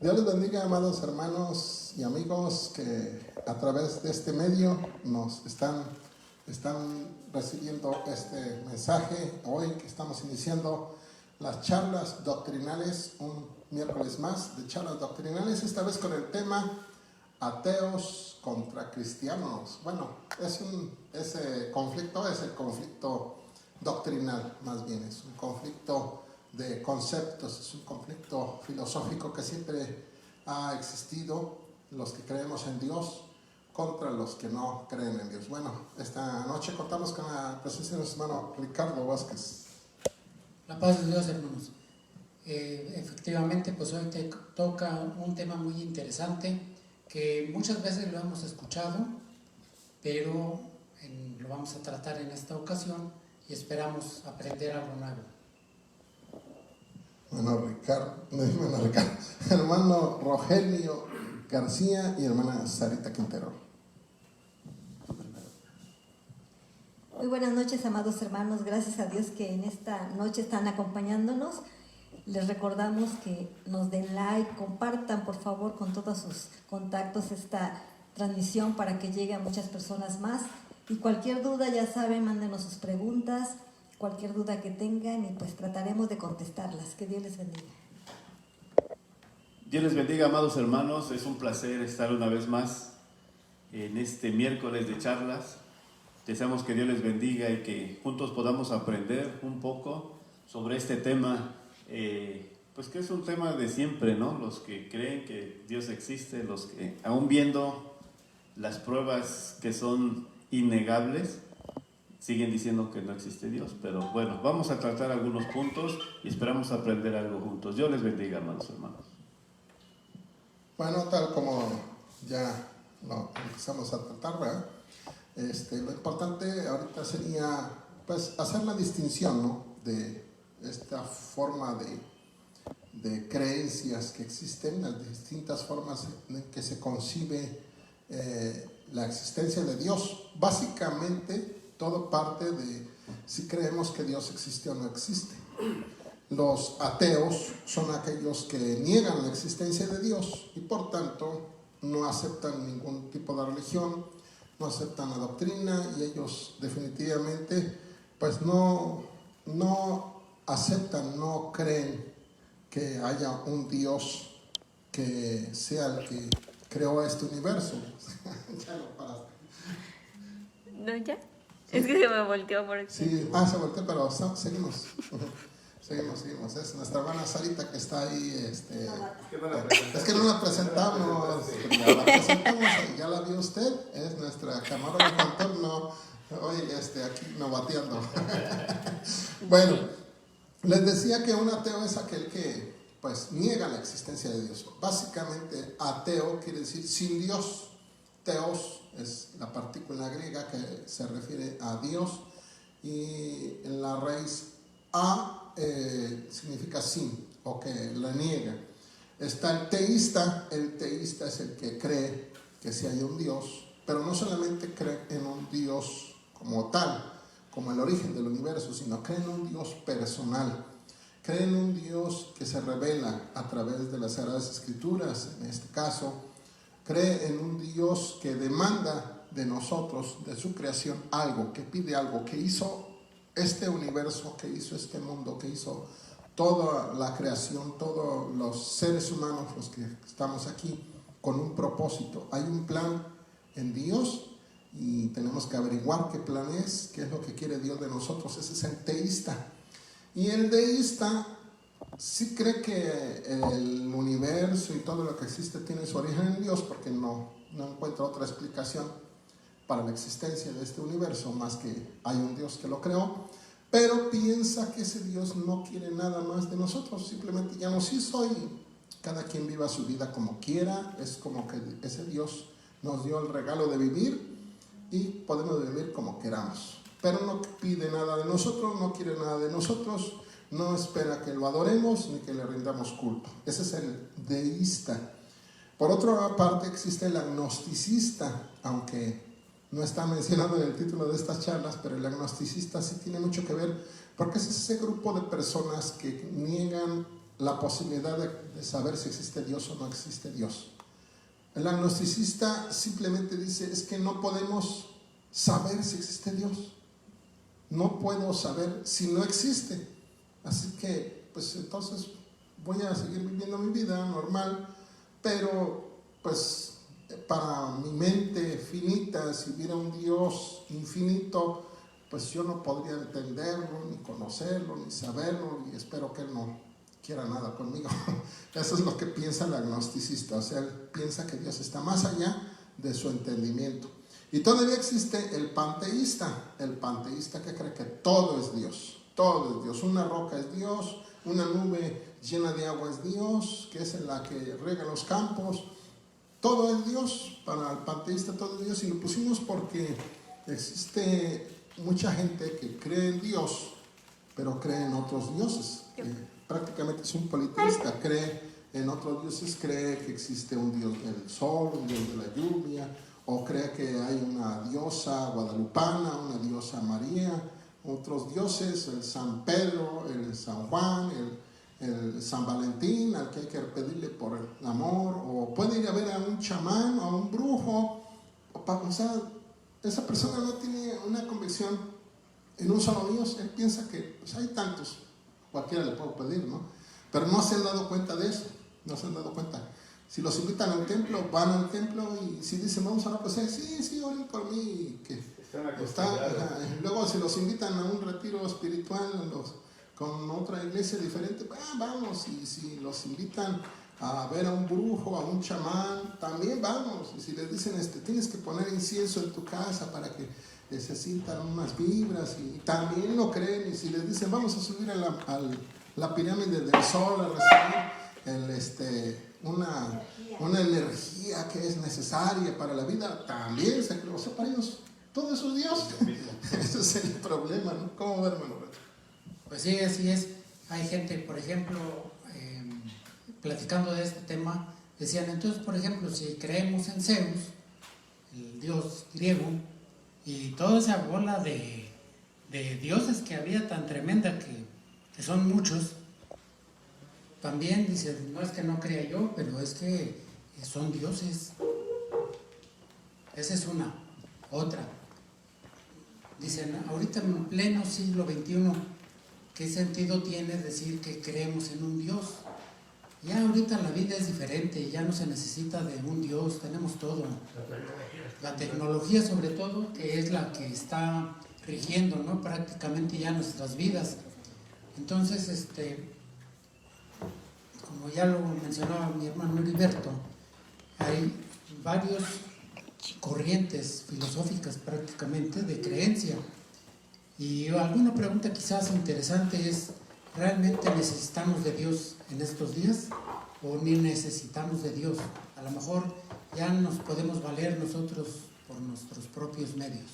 Dios les bendiga, amados hermanos y amigos que a través de este medio nos están recibiendo este mensaje. Hoy que estamos iniciando las charlas doctrinales, un miércoles más de charlas doctrinales, esta vez con el tema ateos contra cristianos. Bueno, ese conflicto es el conflicto doctrinal, más bien es un conflicto de conceptos, es un conflicto filosófico que siempre ha existido, los que creemos en Dios contra los que no creen en Dios. Bueno, esta noche contamos con la presencia de nuestro hermano Ricardo Vázquez. La paz de Dios, hermanos. Efectivamente, pues hoy te toca un tema muy interesante que muchas veces lo hemos escuchado, pero lo vamos a tratar en esta ocasión y esperamos aprender algo nuevo. Hermano Rogelio García y hermana Sarita Quintero. Muy buenas noches, amados hermanos. Gracias a Dios que en esta noche están acompañándonos. Les recordamos que nos den like, compartan por favor con todos sus contactos esta transmisión para que llegue a muchas personas más. Y cualquier duda, ya saben, mándenos sus preguntas, cualquier duda que tengan y pues trataremos de contestarlas. Que Dios les bendiga. Dios les bendiga, amados hermanos. Es un placer estar una vez más en este miércoles de charlas. Deseamos que Dios les bendiga y que juntos podamos aprender un poco sobre este tema, pues que es un tema de siempre, ¿no? Los que creen que Dios existe, los que aún viendo las pruebas que son innegables, siguen diciendo que no existe Dios. Pero bueno, vamos a tratar algunos puntos y esperamos aprender algo juntos. Dios les bendiga, amados hermanos. Bueno, tal como ya lo empezamos a tratar, ¿verdad? Lo importante ahorita sería pues hacer la distinción, ¿no? De esta forma de creencias que existen, las distintas formas en que se concibe la existencia de Dios. Básicamente todo parte de si creemos que Dios existe o no existe. Los ateos son aquellos que niegan la existencia de Dios y por tanto no aceptan ningún tipo de religión, no aceptan la doctrina y ellos definitivamente pues no aceptan, no creen que haya un Dios que sea el que creó este universo. Ya lo paraste. ¿No ya? ¿Sí? Es que se me volteó por aquí. Sí, se volteó, pero seguimos. Seguimos. Es nuestra hermana Sarita que está ahí. Es que no la presentamos. Ya la vio usted. Es nuestra camarógrafa en torno. Hoy aquí novateando. Bueno, les decía que un ateo es aquel que pues niega la existencia de Dios. Básicamente, ateo quiere decir sin Dios. Teos es la partícula griega que se refiere a Dios y en la raíz a significa sin o que la niega. Está el teísta es el que cree que sí hay un Dios, pero no solamente cree en un Dios como tal, como el origen del universo, sino cree en un Dios personal, cree en un Dios que se revela a través de las Sagradas Escrituras, en este caso, cree en un Dios que demanda de nosotros, de su creación, algo, que pide algo, que hizo este universo, que hizo este mundo, que hizo toda la creación, todos los seres humanos, los que estamos aquí, con un propósito. Hay un plan en Dios y tenemos que averiguar qué plan es, qué es lo que quiere Dios de nosotros. Ese es el teísta. Y el deísta sí cree que el universo y todo lo que existe tiene su origen en Dios, porque no encuentra otra explicación para la existencia de este universo más que hay un Dios que lo creó, pero piensa que ese Dios no quiere nada más de nosotros, simplemente ya nos hizo y cada quien viva su vida como quiera. Es como que ese Dios nos dio el regalo de vivir y podemos vivir como queramos, pero no pide nada de nosotros, no quiere nada de nosotros, no espera que lo adoremos ni que le rindamos culto. Ese es el deísta. Por otra parte existe el agnosticista, aunque no está mencionado en el título de estas charlas, pero el agnosticista sí tiene mucho que ver, porque es ese grupo de personas que niegan la posibilidad de saber si existe Dios o no existe Dios. El agnosticista simplemente dice, es que no podemos saber si existe Dios. No puedo saber si no existe. Así que, pues entonces voy a seguir viviendo mi vida normal, pero pues para mi mente finita, si hubiera un Dios infinito, pues yo no podría entenderlo, ni conocerlo, ni saberlo, y espero que Él no quiera nada conmigo. Eso es lo que piensa el agnosticista, o sea, él piensa que Dios está más allá de su entendimiento. Y todavía existe el panteísta que cree que todo es Dios, una roca es Dios, una nube llena de agua es Dios, que es en la que riega los campos, todo es Dios. Para el panteísta todo es Dios, y lo pusimos porque existe mucha gente que cree en Dios, pero cree en otros dioses. Prácticamente es un politeísta, cree en otros dioses, cree que existe un dios del sol, un dios de la lluvia, o cree que hay una diosa guadalupana, una diosa María, otros dioses, el San Pedro, el San Juan, el San Valentín, al que hay que pedirle por el amor, o puede ir a ver a un chamán o a un brujo, o sea, esa persona no tiene una convicción en un solo Dios. Él piensa que pues, hay tantos, cualquiera le puedo pedir, ¿no? Pero no se han dado cuenta de eso, no se han dado cuenta. Si los invitan al templo, van al templo, y si dicen vamos a orar, pues sí, oren por mí, que luego si los invitan a un retiro espiritual con otra iglesia diferente, vamos. Y si los invitan a ver a un brujo, a un chamán, también vamos. Y si les dicen tienes que poner incienso en tu casa para que se sientan unas vibras, y también lo creen. Y si les dicen vamos a subir a la pirámide del sol a recibir una energía que es necesaria para la vida, también se cree. O sea, para ellos todo eso es Dios. Ese es el problema, ¿no? ¿Cómo ver, hermano? Pues sí, así es. Hay gente, por ejemplo, platicando de este tema, decían, entonces, por ejemplo, si creemos en Zeus, el dios griego, y toda esa bola de dioses que había tan tremenda, que son muchos, también dicen, no es que no crea yo, pero es que son dioses. Esa es una. Otra. Dicen, ahorita en pleno siglo XXI, ¿qué sentido tiene decir que creemos en un Dios? Ya ahorita la vida es diferente, ya no se necesita de un Dios, tenemos todo. La tecnología sobre todo, que es la que está rigiendo, ¿no? Prácticamente ya nuestras vidas. Entonces, como ya lo mencionaba mi hermano Heriberto, hay varios corrientes filosóficas prácticamente de creencia. Y alguna pregunta quizás interesante es, ¿realmente necesitamos de Dios en estos días o ni necesitamos de Dios? A lo mejor ya nos podemos valer nosotros por nuestros propios medios.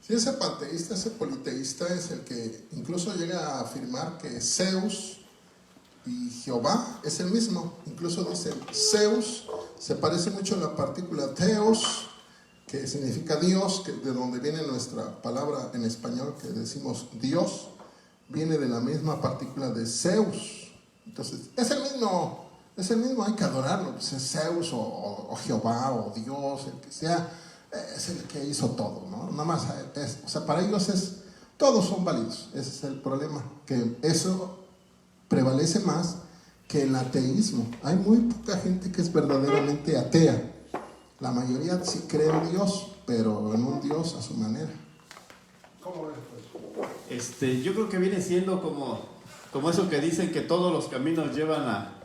Sí, ese panteísta, ese politeísta es el que incluso llega a afirmar que Zeus y Jehová es el mismo. Incluso dice, Zeus se parece mucho a la partícula Theos, que significa Dios, que de donde viene nuestra palabra en español que decimos Dios, viene de la misma partícula de Zeus. Entonces, es el mismo, hay que adorarlo. Pues es Zeus o Jehová o Dios, el que sea, es el que hizo todo, ¿no? Nada más, o sea, para ellos todos son válidos. Ese es el problema, que eso prevalece más que el ateísmo. Hay muy poca gente que es verdaderamente atea. La mayoría sí cree en Dios, pero en un Dios a su manera. ¿Cómo ves, pues? Yo creo que viene siendo como eso que dicen que todos los caminos llevan a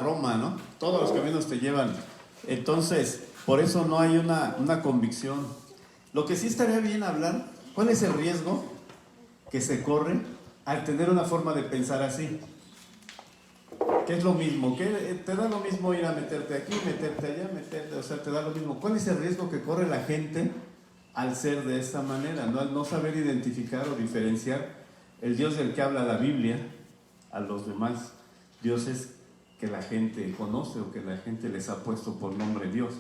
Roma, ¿no? Todos los caminos te llevan. Entonces, por eso no hay una convicción. Lo que sí estaría bien hablar, ¿cuál es el riesgo que se corre al tener una forma de pensar así? Que es lo mismo, que te da lo mismo ir a meterte aquí, meterte allá, o sea, te da lo mismo. ¿Cuál es el riesgo que corre la gente al ser de esta manera? ¿No? Al no saber identificar o diferenciar el Dios del que habla la Biblia a los demás dioses que la gente conoce o que la gente les ha puesto por nombre Dios.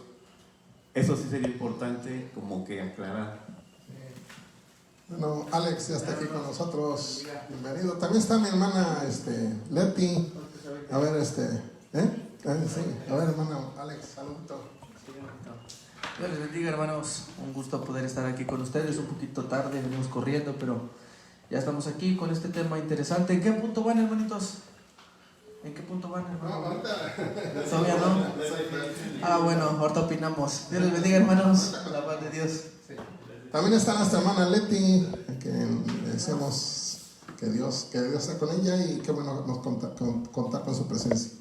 Eso sí sería importante como que aclarar. Bueno, Alex ya está aquí con nosotros. Bienvenido. También está mi hermana Leti. A ver, sí. A ver, hermano Alex, saludito. Dios les bendiga, hermanos. Un gusto poder estar aquí con ustedes. Un poquito tarde, venimos corriendo, pero ya estamos aquí con este tema interesante. ¿En qué punto van, hermanitos? ¿En qué punto van, hermano? ¿Todavía no? Bueno, ahorita opinamos. Dios les bendiga, hermanos. La paz de Dios. También está nuestra hermana Leti, que deseamos que Dios esté con ella y qué bueno nos contar con su presencia.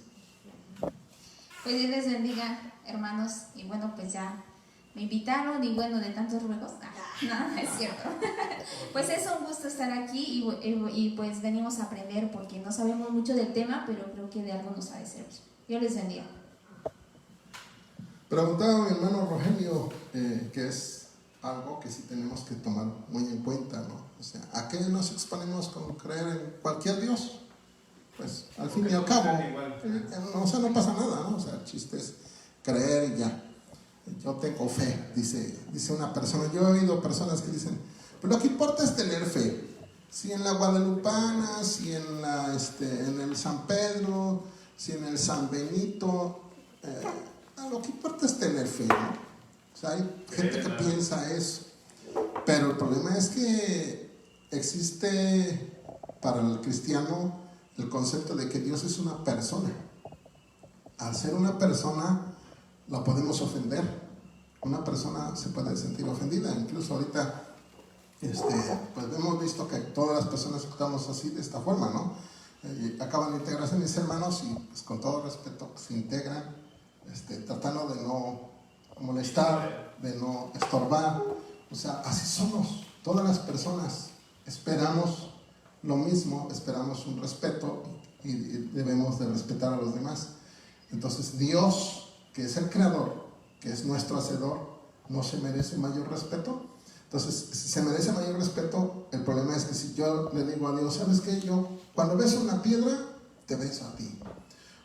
Pues Dios les bendiga, hermanos, y bueno, pues ya me invitaron y bueno, de tantos ruegos, no es cierto. Pues es un gusto estar aquí y pues venimos a aprender porque no sabemos mucho del tema, pero creo que de algo nos ha de servir. Dios les bendiga. Preguntaba mi hermano Rogelio, que es algo que sí tenemos que tomar muy en cuenta, ¿no? O sea, ¿a qué nos exponemos con creer en cualquier Dios? Pues al fin y al cabo, no pasa nada, ¿no? O sea, el chiste es creer y ya. Yo tengo fe, dice una persona. Yo he oído personas que dicen, pero lo que importa es tener fe. Si en la Guadalupana, si en el San Pedro, si en el San Benito, lo que importa es tener fe, ¿no? O sea, hay gente que piensa eso, pero el problema es que existe para el cristiano el concepto de que Dios es una persona. Al ser una persona, la podemos ofender. Una persona se puede sentir ofendida. Incluso ahorita, pues hemos visto que todas las personas actuamos así, de esta forma, ¿no? Acaban de integrarse mis hermanos y pues, con todo respeto se integran, tratando de no molestar, de no estorbar. O sea, así somos todas las personas. Esperamos lo mismo, esperamos un respeto y debemos de respetar a los demás. Entonces Dios, que es el creador, que es nuestro hacedor, ¿no se merece mayor respeto? Entonces, si se merece mayor respeto, el problema es que si yo le digo a Dios, ¿sabes qué? Yo cuando beso una piedra, te beso a ti.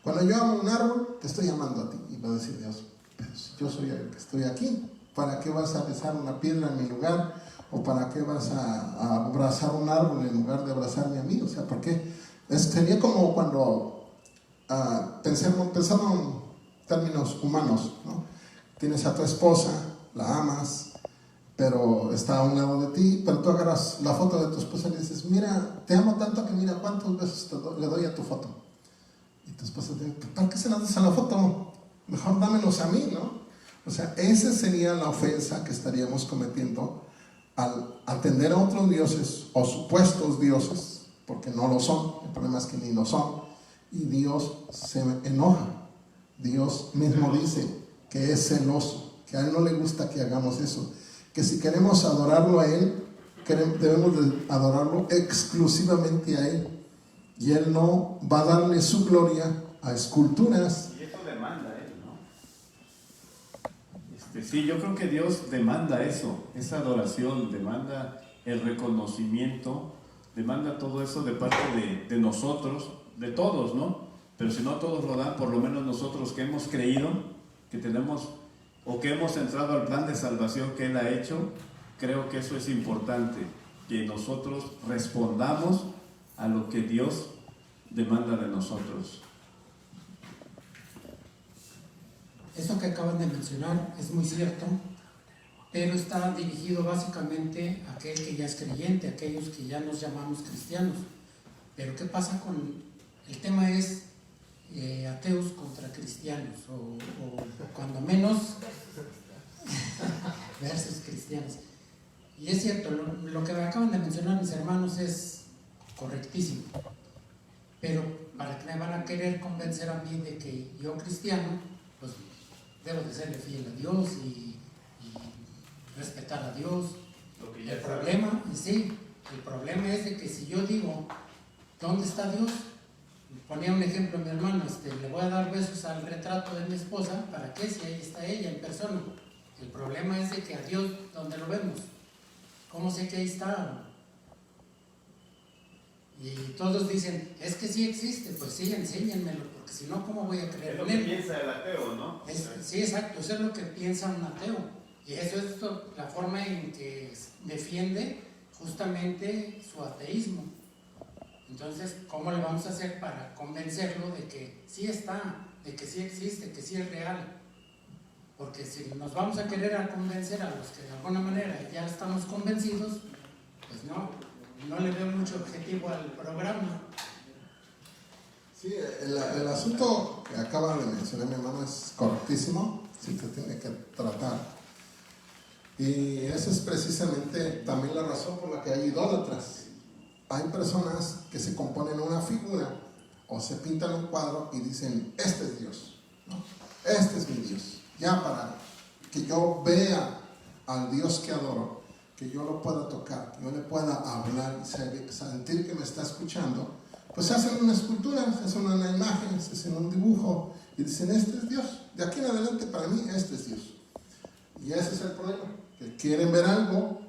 Cuando yo amo un árbol, te estoy amando a ti. Y va a decir Dios, pero si yo soy el que estoy aquí, ¿para qué vas a besar una piedra en mi lugar? ¿O para qué vas a abrazar un árbol en lugar de abrazarme a mí? O sea, ¿por qué? Sería como cuando pensando en términos humanos, ¿no? Tienes a tu esposa, la amas, pero está a un lado de ti, pero tú agarras la foto de tu esposa y le dices, mira, te amo tanto que mira cuántos besos le doy a tu foto. Y tu esposa te dice, ¿para qué se las das a la foto? Mejor dámelos a mí, ¿no? O sea, esa sería la ofensa que estaríamos cometiendo al atender a otros dioses o supuestos dioses, porque no lo son, el problema es que ni lo son, y Dios se enoja. Dios mismo dice que es celoso, que a Él no le gusta que hagamos eso, que si queremos adorarlo a Él, debemos de adorarlo exclusivamente a Él, y Él no va a darle su gloria a esculturas. Y eso demanda Él, ¿no? Sí, yo creo que Dios demanda eso, esa adoración, demanda el reconocimiento, demanda todo eso de parte de nosotros, de todos, ¿no? Pero si no todos lo dan, por lo menos nosotros que hemos creído, que tenemos o que hemos entrado al plan de salvación que Él ha hecho, creo que eso es importante, que nosotros respondamos a lo que Dios demanda de nosotros. Eso que acaban de mencionar es muy cierto, pero está dirigido básicamente a aquel que ya es creyente, a aquellos que ya nos llamamos cristianos. Pero ¿qué pasa con el tema? Es ateos contra cristianos, o cuando menos versus cristianos. Y es cierto, lo que acaban de mencionar mis hermanos es correctísimo, pero para que me van a querer convencer a mí de que yo cristiano, pues debo de serle fiel a Dios y respetar a Dios. El problema es de que si yo digo, ¿dónde está Dios? Ponía un ejemplo mi hermano, le voy a dar besos al retrato de mi esposa, ¿para qué? Si ahí está ella en persona. El problema es de que a Dios, ¿dónde lo vemos? ¿Cómo sé que ahí está? Y todos dicen, es que sí existe. Pues sí, enséñenmelo, porque si no, ¿cómo voy a creer en él? Es lo que piensa el ateo, ¿no? Sí, exacto, eso es lo que piensa un ateo. Y eso es la forma en que defiende justamente su ateísmo. Entonces, ¿cómo le vamos a hacer para convencerlo de que sí está, de que sí existe, que sí es real? Porque si nos vamos a querer a convencer a los que de alguna manera ya estamos convencidos, pues no le veo mucho objetivo al programa. Sí, el asunto que acaba de mencionar mi hermano es correctísimo, sí se tiene que tratar. Y esa es precisamente también la razón por la que hay idólatras. Hay personas que se componen una figura o se pintan un cuadro y dicen, este es Dios, ¿no? Este es mi Dios. Ya para que yo vea al Dios que adoro, que yo lo pueda tocar, que yo le pueda hablar y sentir que me está escuchando, pues se hacen una escultura, se hacen una imagen, se hacen un dibujo y dicen, este es Dios. De aquí en adelante para mí este es Dios. Y ese es el problema, que quieren ver algo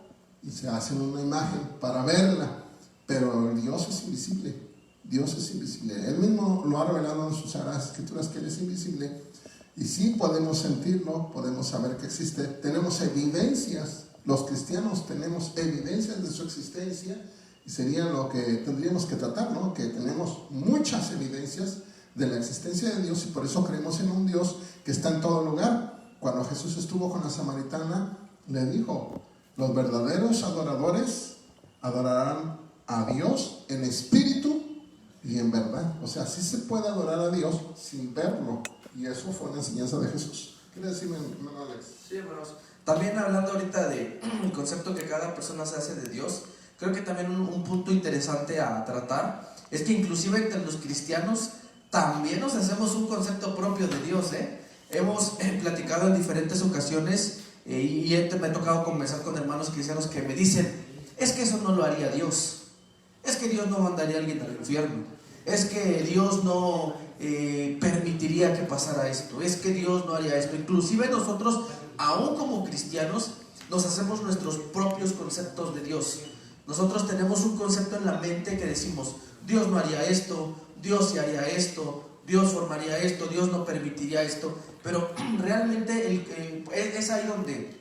y se hacen una imagen para verla, pero Dios es invisible. Dios es invisible. Él mismo lo ha revelado en sus sagradas escrituras que Él es invisible. Y sí podemos sentirlo, podemos saber que existe. Tenemos evidencias, los cristianos tenemos evidencias de su existencia y sería lo que tendríamos que tratar, ¿no? Que tenemos muchas evidencias de la existencia de Dios y por eso creemos en un Dios que está en todo lugar. Cuando Jesús estuvo con la samaritana, le dijo, los verdaderos adoradores adorarán a Dios en espíritu y en verdad. O sea, sí se puede adorar a Dios sin verlo. Y eso fue una enseñanza de Jesús. ¿Quiere decirme, hermano Alex? Sí, hermanos. También hablando ahorita del concepto que cada persona se hace de Dios, creo que también un punto interesante a tratar es que inclusive entre los cristianos también nos hacemos un concepto propio de Dios, Hemos platicado en diferentes ocasiones y me ha tocado conversar con hermanos cristianos que me dicen, es que eso no lo haría Dios, es que Dios no mandaría a alguien al infierno, es que Dios no permitiría que pasara esto, es que Dios no haría esto. Inclusive nosotros, aún como cristianos, nos hacemos nuestros propios conceptos de Dios. Nosotros tenemos un concepto en la mente que decimos, Dios no haría esto, Dios sí haría esto, Dios formaría esto, Dios no permitiría esto. Pero realmente es ahí donde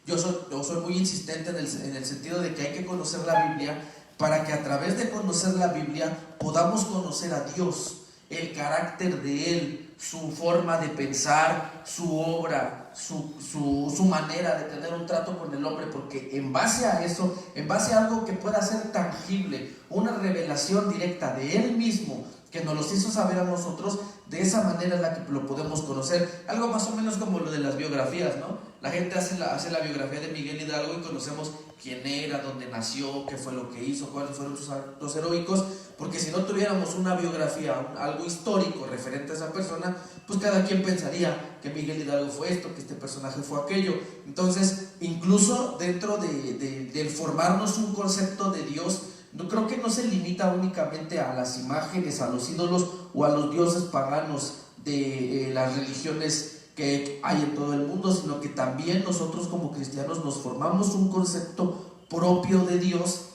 yo soy muy insistente en el sentido de que hay que conocer la Biblia para que a través de conocer la Biblia podamos conocer a Dios, el carácter de Él, su forma de pensar, su obra, su manera de tener un trato con el hombre, porque en base a eso, en base a algo que pueda ser tangible, una revelación directa de Él mismo, que nos los hizo saber a nosotros, de esa manera es la que lo podemos conocer. Algo más o menos como lo de las biografías, ¿no? La gente hace la biografía de Miguel Hidalgo y conocemos quién era, dónde nació, qué fue lo que hizo, cuáles fueron sus actos heroicos, porque si no tuviéramos una biografía, algo histórico referente a esa persona, pues cada quien pensaría que Miguel Hidalgo fue esto, que este personaje fue aquello. Entonces, incluso dentro del formarnos un concepto de Dios, no creo que no se limita únicamente a las imágenes, a los ídolos o a los dioses paganos de las religiones que hay en todo el mundo, sino que también nosotros como cristianos nos formamos un concepto propio de Dios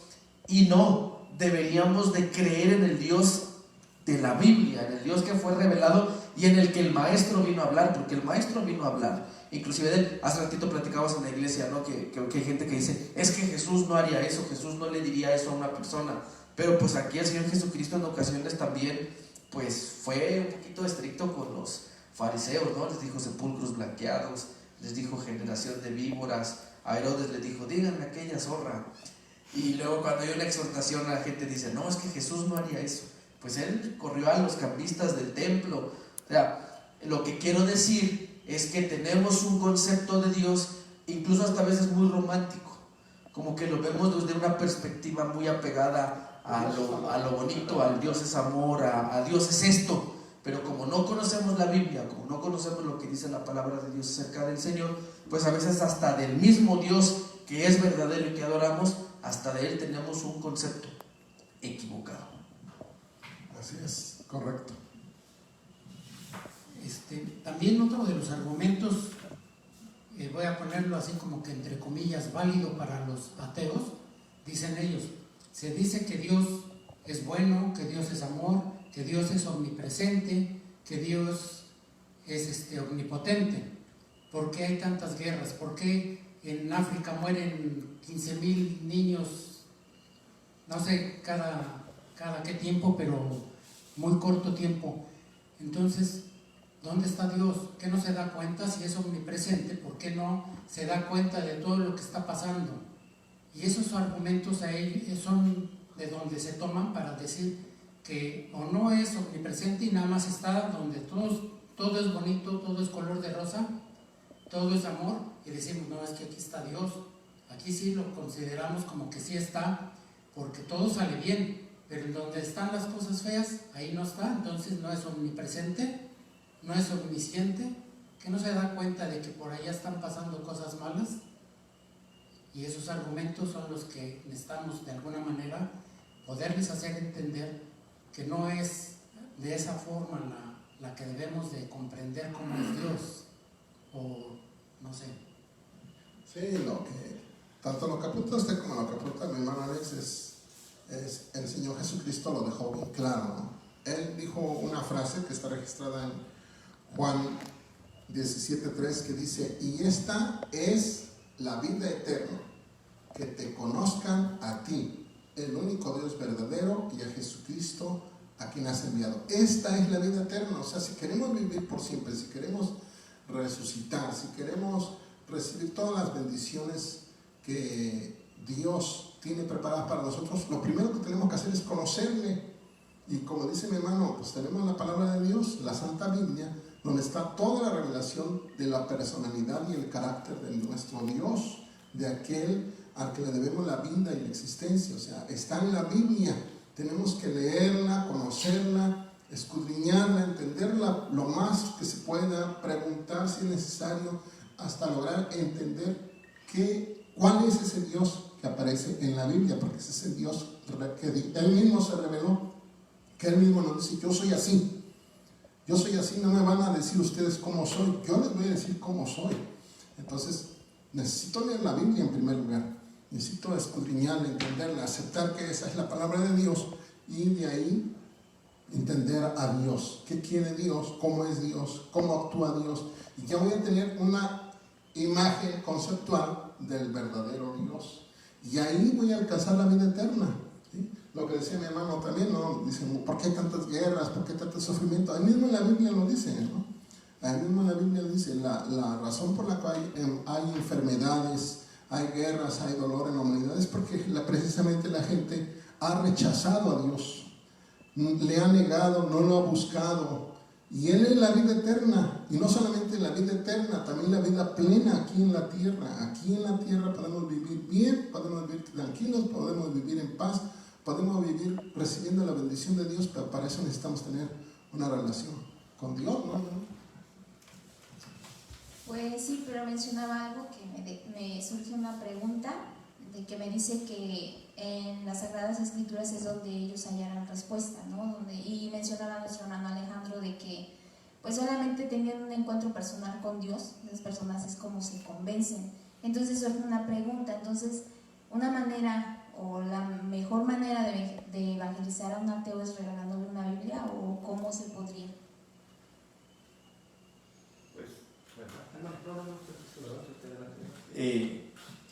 y no deberíamos de creer en el Dios de la Biblia, en el Dios que fue revelado y en el que el maestro vino a hablar, porque el maestro vino a hablar. Inclusive hace ratito platicabas en la iglesia, ¿no? que hay gente que dice, es que Jesús no haría eso, Jesús no le diría eso a una persona. Pero pues aquí el Señor Jesucristo en ocasiones también pues fue un poquito estricto con los fariseos, ¿no? Les dijo sepulcros blanqueados, les dijo generación de víboras. A Herodes le dijo, díganme aquella zorra. Y luego cuando hay una exhortación la gente dice, no, es que Jesús no haría eso. Pues él corrió a los cambistas del templo. O sea, lo que quiero decir es que tenemos un concepto de Dios, incluso hasta a veces muy romántico, como que lo vemos desde una perspectiva muy apegada a lo bonito, al Dios es amor, a Dios es esto. Pero como no conocemos la Biblia, como no conocemos lo que dice la palabra de Dios acerca del Señor, pues a veces hasta del mismo Dios que es verdadero y que adoramos, hasta de Él tenemos un concepto equivocado. Así es, correcto. También otro de los argumentos, voy a ponerlo así como que entre comillas, válido para los ateos, dicen ellos, se dice que Dios es bueno, que Dios es amor, que Dios es omnipresente, que Dios es omnipotente. ¿Por qué hay tantas guerras? ¿Por qué en África mueren 15,000 niños, no sé cada qué tiempo, pero muy corto tiempo. Entonces, ¿dónde está Dios? ¿Qué no se da cuenta si es omnipresente? ¿Por qué no se da cuenta de todo lo que está pasando? Y esos argumentos ahí son de donde se toman para decir que o no es omnipresente y nada más está donde todo es bonito, todo es color de rosa, todo es amor, y decimos, no, es que aquí está Dios. Aquí sí lo consideramos como que sí está, porque todo sale bien, pero en donde están las cosas feas, ahí no está. Entonces no es omnipresente, no es omnisciente, que no se da cuenta de que por allá están pasando cosas malas. Y esos argumentos son los que necesitamos de alguna manera poderles hacer entender que no es de esa forma la que debemos de comprender cómo es Dios, o no sé. Sí, tanto lo que apunta usted como lo que apunta mi hermano Alex es el Señor Jesucristo lo dejó bien claro, ¿no? Él dijo una frase que está registrada en Juan 17:3 que dice: y esta es la vida eterna, que te conozcan a ti, el único Dios verdadero, y a Jesucristo a quien has enviado. Esta es la vida eterna. O sea, si queremos vivir por siempre, si queremos resucitar, si queremos recibir todas las bendiciones que Dios tiene preparadas para nosotros, lo primero que tenemos que hacer es conocerle. Y como dice mi hermano, pues tenemos la palabra de Dios, la Santa Biblia, donde está toda la revelación de la personalidad y el carácter de nuestro Dios, de aquel al que le debemos la vida y la existencia. O sea, está en la Biblia. Tenemos que leerla, conocerla, escudriñarla, entenderla lo más que se pueda, preguntar si es necesario, hasta lograr entender cuál es ese Dios que aparece en la Biblia, porque ese es el Dios que Él mismo se reveló, que Él mismo nos dice: yo soy así. Yo soy así, no me van a decir ustedes cómo soy, yo les voy a decir cómo soy. Entonces, necesito leer la Biblia en primer lugar, necesito escudriñarla, entenderla, aceptar que esa es la palabra de Dios, y de ahí entender a Dios, qué quiere Dios, cómo es Dios, cómo actúa Dios, y ya voy a tener una imagen conceptual del verdadero Dios, y ahí voy a alcanzar la vida eterna, ¿sí? Lo que decía mi hermano también, ¿no? Dicen, ¿por qué hay tantas guerras? ¿Por qué tanto sufrimiento? Ahí mismo en la Biblia lo dice, ¿no? Ahí mismo en la Biblia dice, la razón por la cual hay enfermedades, hay guerras, hay dolor en la humanidad, es porque precisamente la gente ha rechazado a Dios, le ha negado, no lo ha buscado. Y Él es la vida eterna, y no solamente la vida eterna, también la vida plena aquí en la tierra. Aquí en la tierra podemos vivir bien, podemos vivir tranquilos, podemos vivir en paz, podemos vivir recibiendo la bendición de Dios, pero para eso necesitamos tener una relación con Dios, ¿no? Pues sí, pero mencionaba algo que me surge una pregunta, de que me dice que en las Sagradas Escrituras es donde ellos hallarán respuesta, ¿no? Y mencionaba a nuestro hermano Alejandro de que pues solamente teniendo un encuentro personal con Dios, las personas es como se convencen. Entonces surge una pregunta, entonces una manera o la mejor manera de evangelizar a un ateo es regalándole una Biblia, o cómo se podría.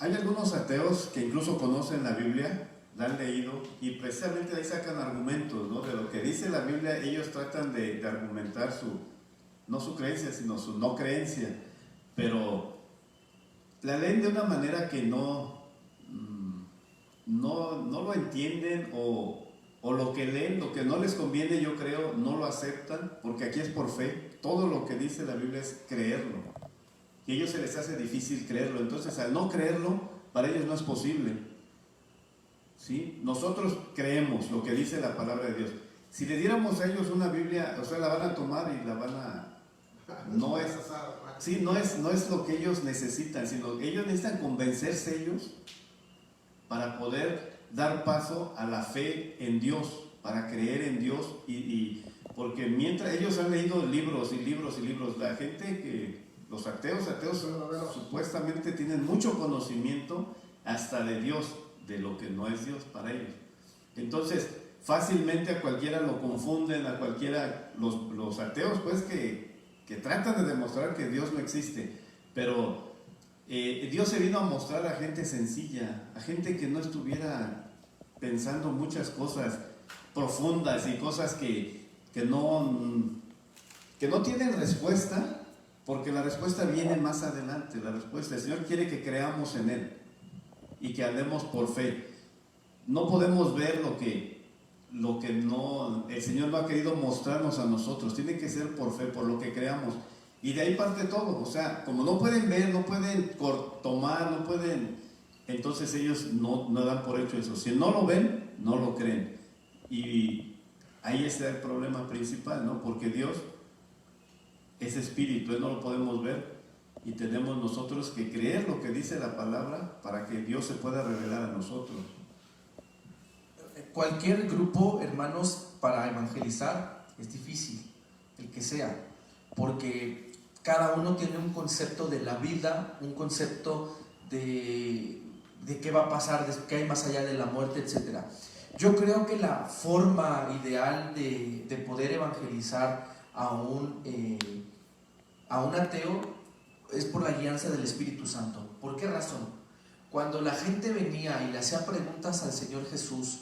Hay algunos ateos que incluso conocen la Biblia, la han leído, y precisamente ahí sacan argumentos, ¿no? De lo que dice la Biblia. Ellos tratan de argumentar no su creencia, sino su no creencia, pero la leen de una manera que no lo entienden, o lo que leen, lo que no les conviene, yo creo, no lo aceptan, porque aquí es por fe. Todo lo que dice la Biblia es creerlo, y a ellos se les hace difícil creerlo. Entonces, al no creerlo, para ellos no es posible, ¿sí? Nosotros creemos lo que dice la palabra de Dios. Si le diéramos a ellos una Biblia, o sea, la van a tomar y la van a... No es lo que ellos necesitan, sino que ellos necesitan convencerse ellos para poder dar paso a la fe en Dios, para creer en Dios, porque mientras ellos han leído libros y libros y libros, la gente que... Los ateos supuestamente tienen mucho conocimiento hasta de Dios, de lo que no es Dios para ellos. Entonces, fácilmente a cualquiera lo confunden, a cualquiera, los ateos pues que tratan de demostrar que Dios no existe, pero Dios se vino a mostrar a gente sencilla, a gente que no estuviera pensando muchas cosas profundas y cosas que no tienen respuesta, porque la respuesta viene más adelante. La respuesta, el Señor quiere que creamos en Él y que andemos por fe. No podemos ver lo que el Señor no ha querido mostrarnos a nosotros. Tiene que ser por fe, por lo que creamos. Y de ahí parte todo. O sea, como no pueden ver, no pueden tomar, no pueden, entonces ellos no dan por hecho eso. Si no lo ven, no lo creen. Y ahí está el problema principal, ¿no? Porque Dios es espíritu, Él no lo podemos ver, y tenemos nosotros que creer lo que dice la palabra para que Dios se pueda revelar a nosotros. Cualquier grupo, hermanos, para evangelizar es difícil, el que sea, porque cada uno tiene un concepto de la vida, un concepto de qué va a pasar, de qué hay más allá de la muerte, etc. Yo creo que la forma ideal de poder evangelizar a un ateo es por la guianza del Espíritu Santo. ¿Por qué razón? Cuando la gente venía y le hacía preguntas al Señor Jesús,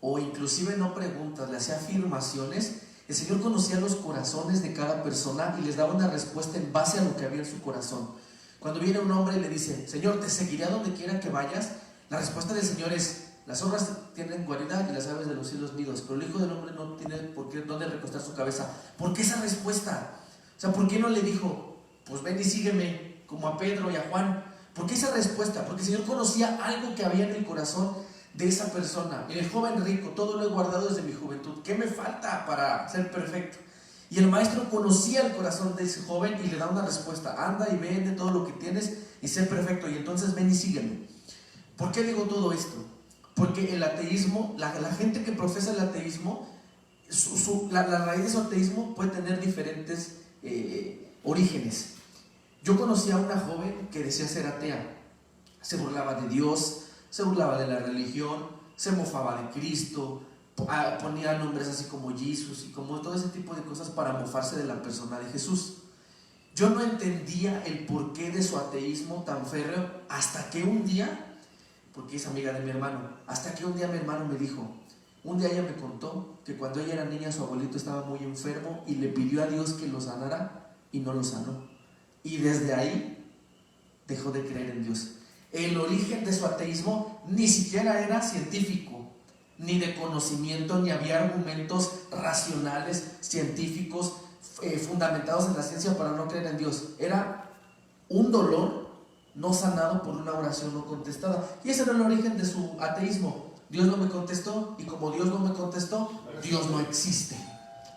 o inclusive no preguntas, le hacía afirmaciones, el Señor conocía los corazones de cada persona y les daba una respuesta en base a lo que había en su corazón. Cuando viene un hombre y le dice: Señor, te seguiré a donde quiera que vayas, la respuesta del Señor es: las zorras tienen guarida y las aves de los cielos nidos, pero el Hijo del Hombre no tiene por qué dónde recostar su cabeza. ¿Por qué esa respuesta? O sea, ¿por qué no le dijo: pues ven y sígueme, como a Pedro y a Juan? ¿Por qué esa respuesta? Porque el Señor conocía algo que había en el corazón de esa persona. El joven rico: todo lo he guardado desde mi juventud, ¿qué me falta para ser perfecto? Y el maestro conocía el corazón de ese joven y le da una respuesta: anda y vende todo lo que tienes y sé perfecto, y entonces ven y sígueme. ¿Por qué digo todo esto? Porque el ateísmo, la gente que profesa el ateísmo, la raíz de su ateísmo puede tener diferentes orígenes. Yo conocí a una joven que decía ser atea, se burlaba de Dios, se burlaba de la religión, se mofaba de Cristo, ponía nombres así como Jesús y como todo ese tipo de cosas para mofarse de la persona de Jesús. Yo no entendía el porqué de su ateísmo tan férreo hasta que un día, porque es amiga de mi hermano, hasta que un día mi hermano me dijo, un día ella me contó que cuando ella era niña su abuelito estaba muy enfermo y le pidió a Dios que lo sanara y no lo sanó. Y desde ahí dejó de creer en Dios. El origen de su ateísmo ni siquiera era científico, ni de conocimiento, ni había argumentos racionales, científicos, fundamentados en la ciencia para no creer en Dios. Era un dolor no sanado por una oración no contestada. Y ese era el origen de su ateísmo. Dios no me contestó, y como Dios no me contestó, Dios no existe,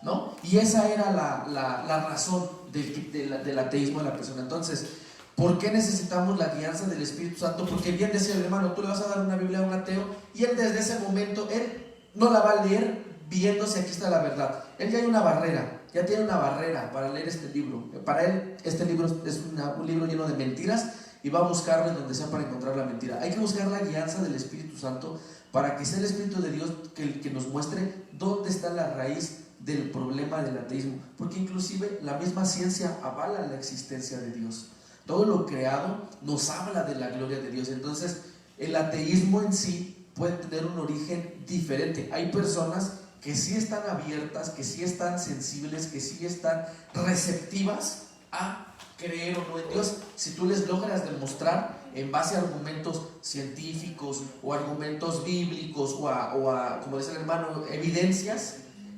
¿no? Y esa era la razón del ateísmo de la persona. Entonces, ¿por qué necesitamos la guianza del Espíritu Santo? Porque bien decía el hermano, tú le vas a dar una Biblia a un ateo y él desde ese momento, él no la va a leer viendo si aquí está la verdad. Él ya hay una barrera, ya tiene una barrera para leer este libro. Para él este libro es un libro lleno de mentiras y va a buscarlo en donde sea para encontrar la mentira. Hay que buscar la guianza del Espíritu Santo para que sea el Espíritu de Dios que nos muestre dónde está la raíz del problema del ateísmo, porque inclusive la misma ciencia avala la existencia de Dios. Todo lo creado nos habla de la gloria de Dios. Entonces el ateísmo en sí puede tener un origen diferente. Hay personas que sí están abiertas, que sí están sensibles, que sí están receptivas a creer o no en Dios, si tú les logras demostrar en base a argumentos científicos o argumentos bíblicos o a como dice el hermano, evidencias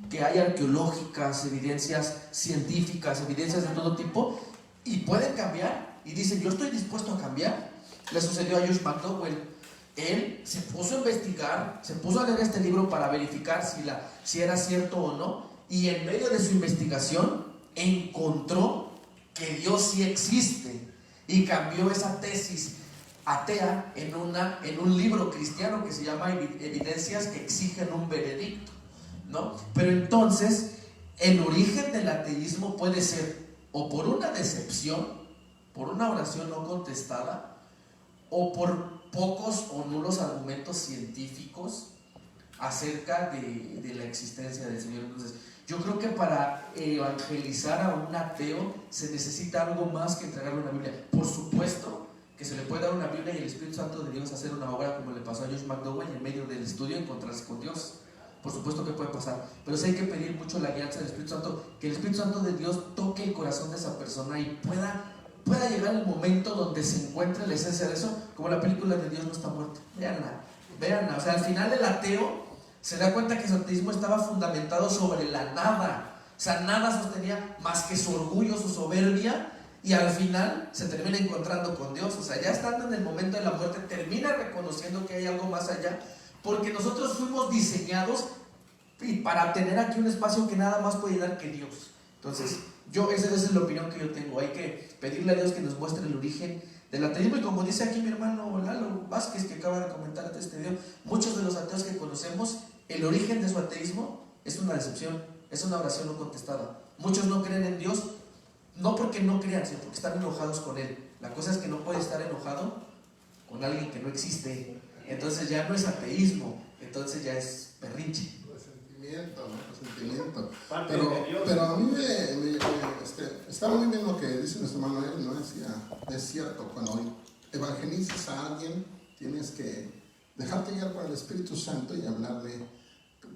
que hay arqueológicas, evidencias científicas, evidencias de todo tipo, y pueden cambiar y dicen yo estoy dispuesto a cambiar. Le sucedió a Josh McDowell. Él se puso a investigar, se puso a leer este libro para verificar si era cierto o no, y en medio de su investigación encontró que Dios sí existe y cambió esa tesis atea en un libro cristiano que se llama Evidencias que exigen un veredicto, ¿no? Pero entonces el origen del ateísmo puede ser o por una decepción, por una oración no contestada, o por pocos o nulos argumentos científicos acerca de la existencia del Señor. Entonces yo creo que para evangelizar a un ateo se necesita algo más que entregarle una Biblia. Por supuesto que que se le puede dar una Biblia y el Espíritu Santo de Dios hacer una obra como le pasó a Josh McDowell en medio del estudio encontrarse con Dios. Por supuesto que puede pasar, pero sí hay que pedir mucho la guianza del Espíritu Santo, que el Espíritu Santo de Dios toque el corazón de esa persona y pueda llegar el momento donde se encuentre la esencia de eso, como la película de Dios no está muerto. Véanla. O sea, al final el ateo se da cuenta que su ateísmo estaba fundamentado sobre la nada. O sea, nada sostenía más que su orgullo, su soberbia, y al final se termina encontrando con Dios. O sea, ya estando en el momento de la muerte, termina reconociendo que hay algo más allá, porque nosotros fuimos diseñados para tener aquí un espacio que nada más puede dar que Dios. Entonces, esa es la opinión que yo tengo. Hay que pedirle a Dios que nos muestre el origen del ateísmo, y como dice aquí mi hermano Lalo Vázquez, que acaba de comentar este video, muchos de los ateos que conocemos, el origen de su ateísmo es una decepción, es una oración no contestada. Muchos no creen en Dios, no porque no crean, sino porque están enojados con Él. La cosa es que no puede estar enojado con alguien que no existe. Entonces ya no es ateísmo, entonces ya es berrinche. Resentimiento. Pero a mí está muy bien lo que dice nuestro hermano él, ¿no? Es cierto, cuando evangelizas a alguien, tienes que dejarte guiar por el Espíritu Santo y hablarle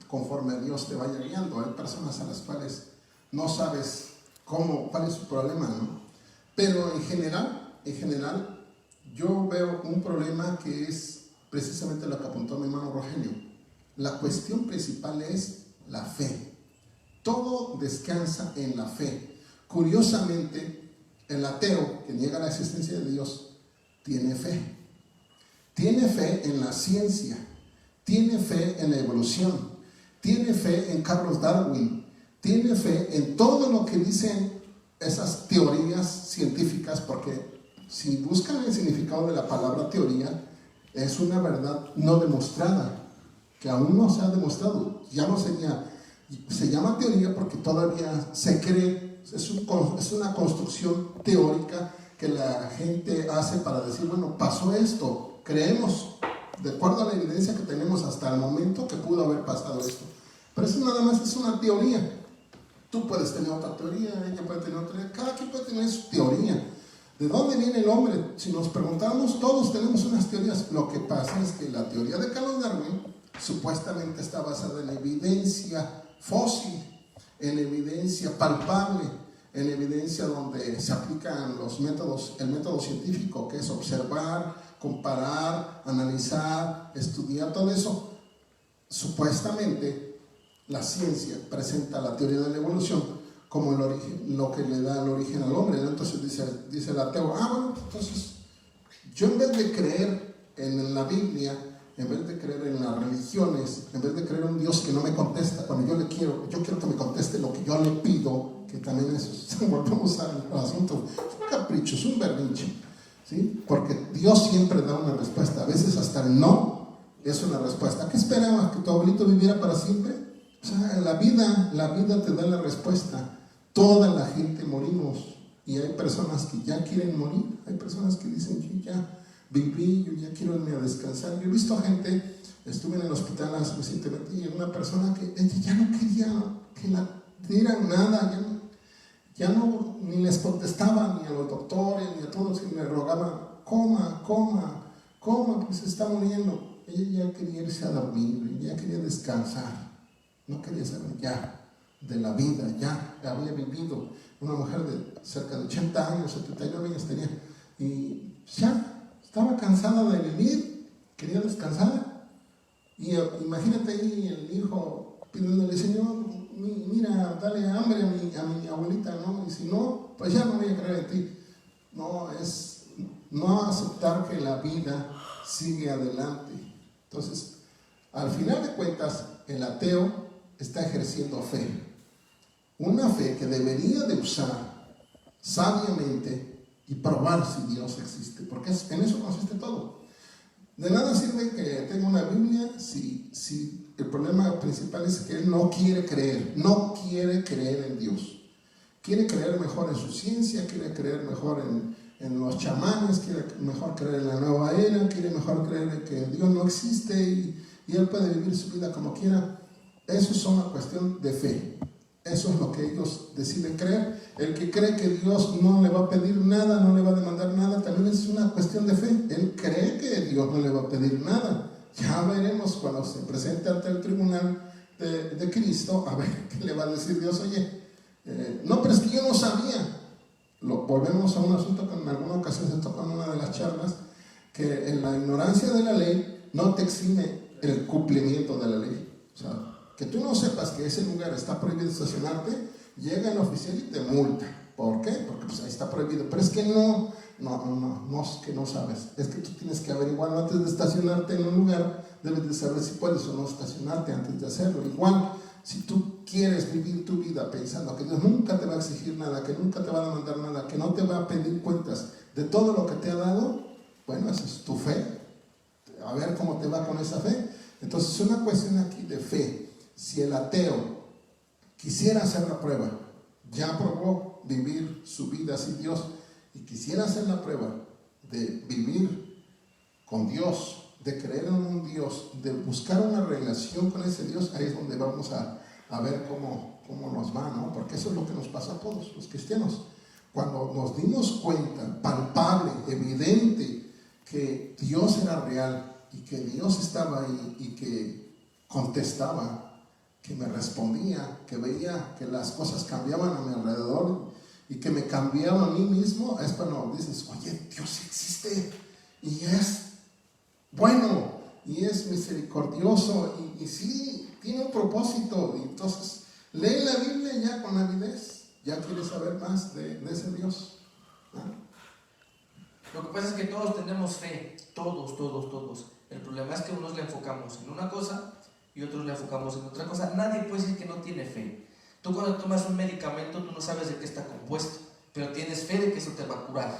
conforme Dios te vaya guiando. Hay personas a las cuales no sabes cuál es su problema, ¿no? Pero en general, yo veo un problema que es precisamente lo que apuntó mi hermano Rogelio. La cuestión principal es la fe. Todo descansa en la fe. Curiosamente, el ateo que niega la existencia de Dios tiene fe. Tiene fe en la ciencia, tiene fe en la evolución, tiene fe en Carlos Darwin, tiene fe en todo lo que dicen esas teorías científicas, porque si buscan el significado de la palabra teoría, es una verdad no demostrada, que aún no se ha demostrado. Ya no se llama teoría porque todavía se cree, es una construcción teórica que la gente hace para decir, bueno, pasó esto, creemos, de acuerdo a la evidencia que tenemos hasta el momento, que pudo haber pasado esto. Pero eso nada más es una teoría. Tú puedes tener otra teoría, ella puede tener otra teoría, cada quien puede tener su teoría. ¿De dónde viene el hombre? Si nos preguntamos, todos tenemos unas teorías. Lo que pasa es que la teoría de Carlos Darwin supuestamente está basada en evidencia fósil, en evidencia palpable, en evidencia donde se aplican el método científico, que es observar, comparar, analizar, estudiar, todo eso. Supuestamente la ciencia presenta la teoría de la evolución como lo que le da el origen al hombre, ¿no? Entonces dice el ateo, bueno, entonces yo en vez de creer en la Biblia, en vez de creer en las religiones, en vez de creer en un Dios que no me contesta cuando yo quiero que me conteste lo que yo le pido, que también volvemos al asunto, es un capricho, es un berrinche, ¿sí? Porque Dios siempre da una respuesta, a veces hasta el no es una respuesta. ¿Qué esperabas? ¿Que tu abuelito viviera para siempre? O sea, la vida te da la respuesta. Toda la gente morimos, y hay personas que ya quieren morir, hay personas que dicen, yo ya viví, yo ya quiero irme a descansar. Yo he visto gente, estuve en el hospital recientemente, y una persona que ella ya no quería que la dieran nada, ya no ni les contestaba ni a los doctores ni a todos, y me rogaban, coma, que se está muriendo. Ella ya quería irse a dormir, ya quería descansar, no quería saber ya de la vida, ya había vivido. Una mujer de cerca de 80 años, 79 años tenía, y ya estaba cansada de vivir, quería descansar. Y imagínate ahí el hijo pidiéndole, Señor, mira, dale hambre a mi abuelita, ¿no? Y si no, pues ya no voy a creer en ti. No, es no aceptar que la vida sigue adelante. Entonces, al final de cuentas, el ateo está ejerciendo fe. Una fe que debería de usar sabiamente y probar si Dios existe, porque en eso consiste todo. De nada sirve que tenga una Biblia si el problema principal es que él no quiere creer en Dios. Quiere creer mejor en su ciencia, quiere creer mejor en los chamanes, quiere mejor creer en la nueva era, quiere mejor creer en que Dios no existe y él puede vivir su vida como quiera. Eso es una cuestión de fe. Eso es lo que ellos deciden creer. El que cree que Dios no le va a pedir nada, no le va a demandar nada, también es una cuestión de fe. Él cree que Dios no le va a pedir nada. Ya veremos cuando se presente ante el tribunal de Cristo, a ver qué le va a decir Dios. Oye, no, pero es que yo no sabía. Volvemos a un asunto que en alguna ocasión se tocó en una de las charlas, que en la ignorancia de la ley no te exime el cumplimiento de la ley. O sea, que tú no sepas que ese lugar está prohibido estacionarte, llega el oficial y te multa. ¿Por qué? Porque pues ahí está prohibido. Pero es que no es que no sabes. Es que tú tienes que averiguar antes de estacionarte en un lugar, debes de saber si puedes o no estacionarte antes de hacerlo. Igual, si tú quieres vivir tu vida pensando que Dios nunca te va a exigir nada, que nunca te va a demandar nada, que no te va a pedir cuentas de todo lo que te ha dado, bueno, esa es tu fe. A ver cómo te va con esa fe. Entonces es una cuestión aquí de fe. Si el ateo quisiera hacer la prueba, ya probó vivir su vida sin Dios y quisiera hacer la prueba de vivir con Dios, de creer en un Dios, de buscar una relación con ese Dios, ahí es donde vamos a ver cómo nos va, ¿no? Porque eso es lo que nos pasa a todos los cristianos. Cuando nos dimos cuenta, palpable, evidente, que Dios era real y que Dios estaba ahí y que contestaba, que me respondía, que veía que las cosas cambiaban a mi alrededor y que me cambiaba a mí mismo, es cuando dices, oye, Dios existe y es bueno y es misericordioso y sí, tiene un propósito. Y entonces lee la Biblia ya con avidez, ya quieres saber más de ese Dios, ¿no? Lo que pasa es que todos tenemos fe, todos. El problema es que unos le enfocamos en una cosa y otros le enfocamos en otra cosa. Nadie puede decir que no tiene fe. Tú cuando tomas un medicamento, tú no sabes de qué está compuesto, pero tienes fe de que eso te va a curar.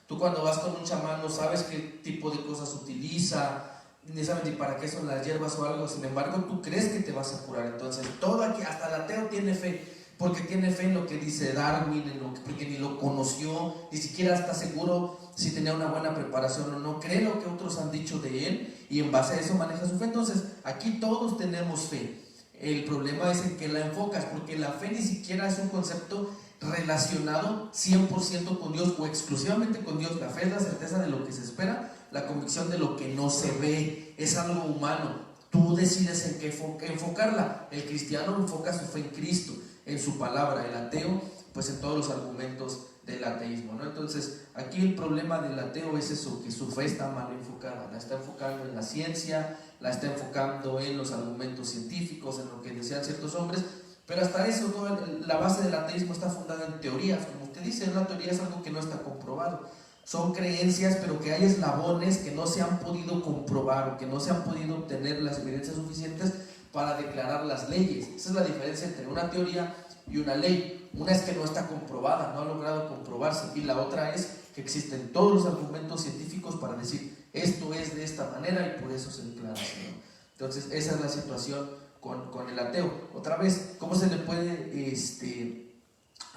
Tú cuando vas con un chamán no sabes qué tipo de cosas utiliza, ni sabes ni para qué son las hierbas o algo, sin embargo tú crees que te vas a curar. Entonces todo aquí, hasta el ateo tiene fe, porque tiene fe en lo que dice Darwin, porque ni lo conoció, ni siquiera está seguro si tenía una buena preparación o no, cree lo que otros han dicho de él y en base a eso maneja su fe. Entonces aquí todos tenemos fe. El problema es en que la enfocas, porque la fe ni siquiera es un concepto relacionado 100% con Dios o exclusivamente con Dios. La fe es la certeza de lo que se espera, la convicción de lo que no se ve, es algo humano. Tú decides en qué enfocarla. El cristiano enfoca su fe en Cristo, en su palabra. El ateo, pues en todos los argumentos del ateísmo, ¿no? Entonces aquí el problema del ateo es eso, que su fe está mal enfocada, la está enfocando en la ciencia, la está enfocando en los argumentos científicos, en lo que decían ciertos hombres, pero hasta eso, toda la base del ateísmo está fundada en teorías. Como usted dice, una teoría es algo que no está comprobado, son creencias, pero que hay eslabones que no se han podido comprobar o que no se han podido obtener las evidencias suficientes para declarar las leyes. Esa es la diferencia entre una teoría y una ley. Una es que no está comprobada, no ha logrado comprobarse, y la otra es que existen todos los argumentos científicos para decir esto es de esta manera y por eso se declara así, ¿no? Entonces esa es la situación con el ateo. Otra vez, ¿cómo se le puede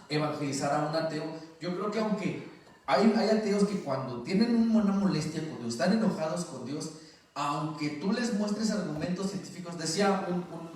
evangelizar a un ateo? Yo creo que aunque hay ateos que cuando tienen una molestia con Dios, están enojados con Dios, aunque tú les muestres argumentos científicos, decía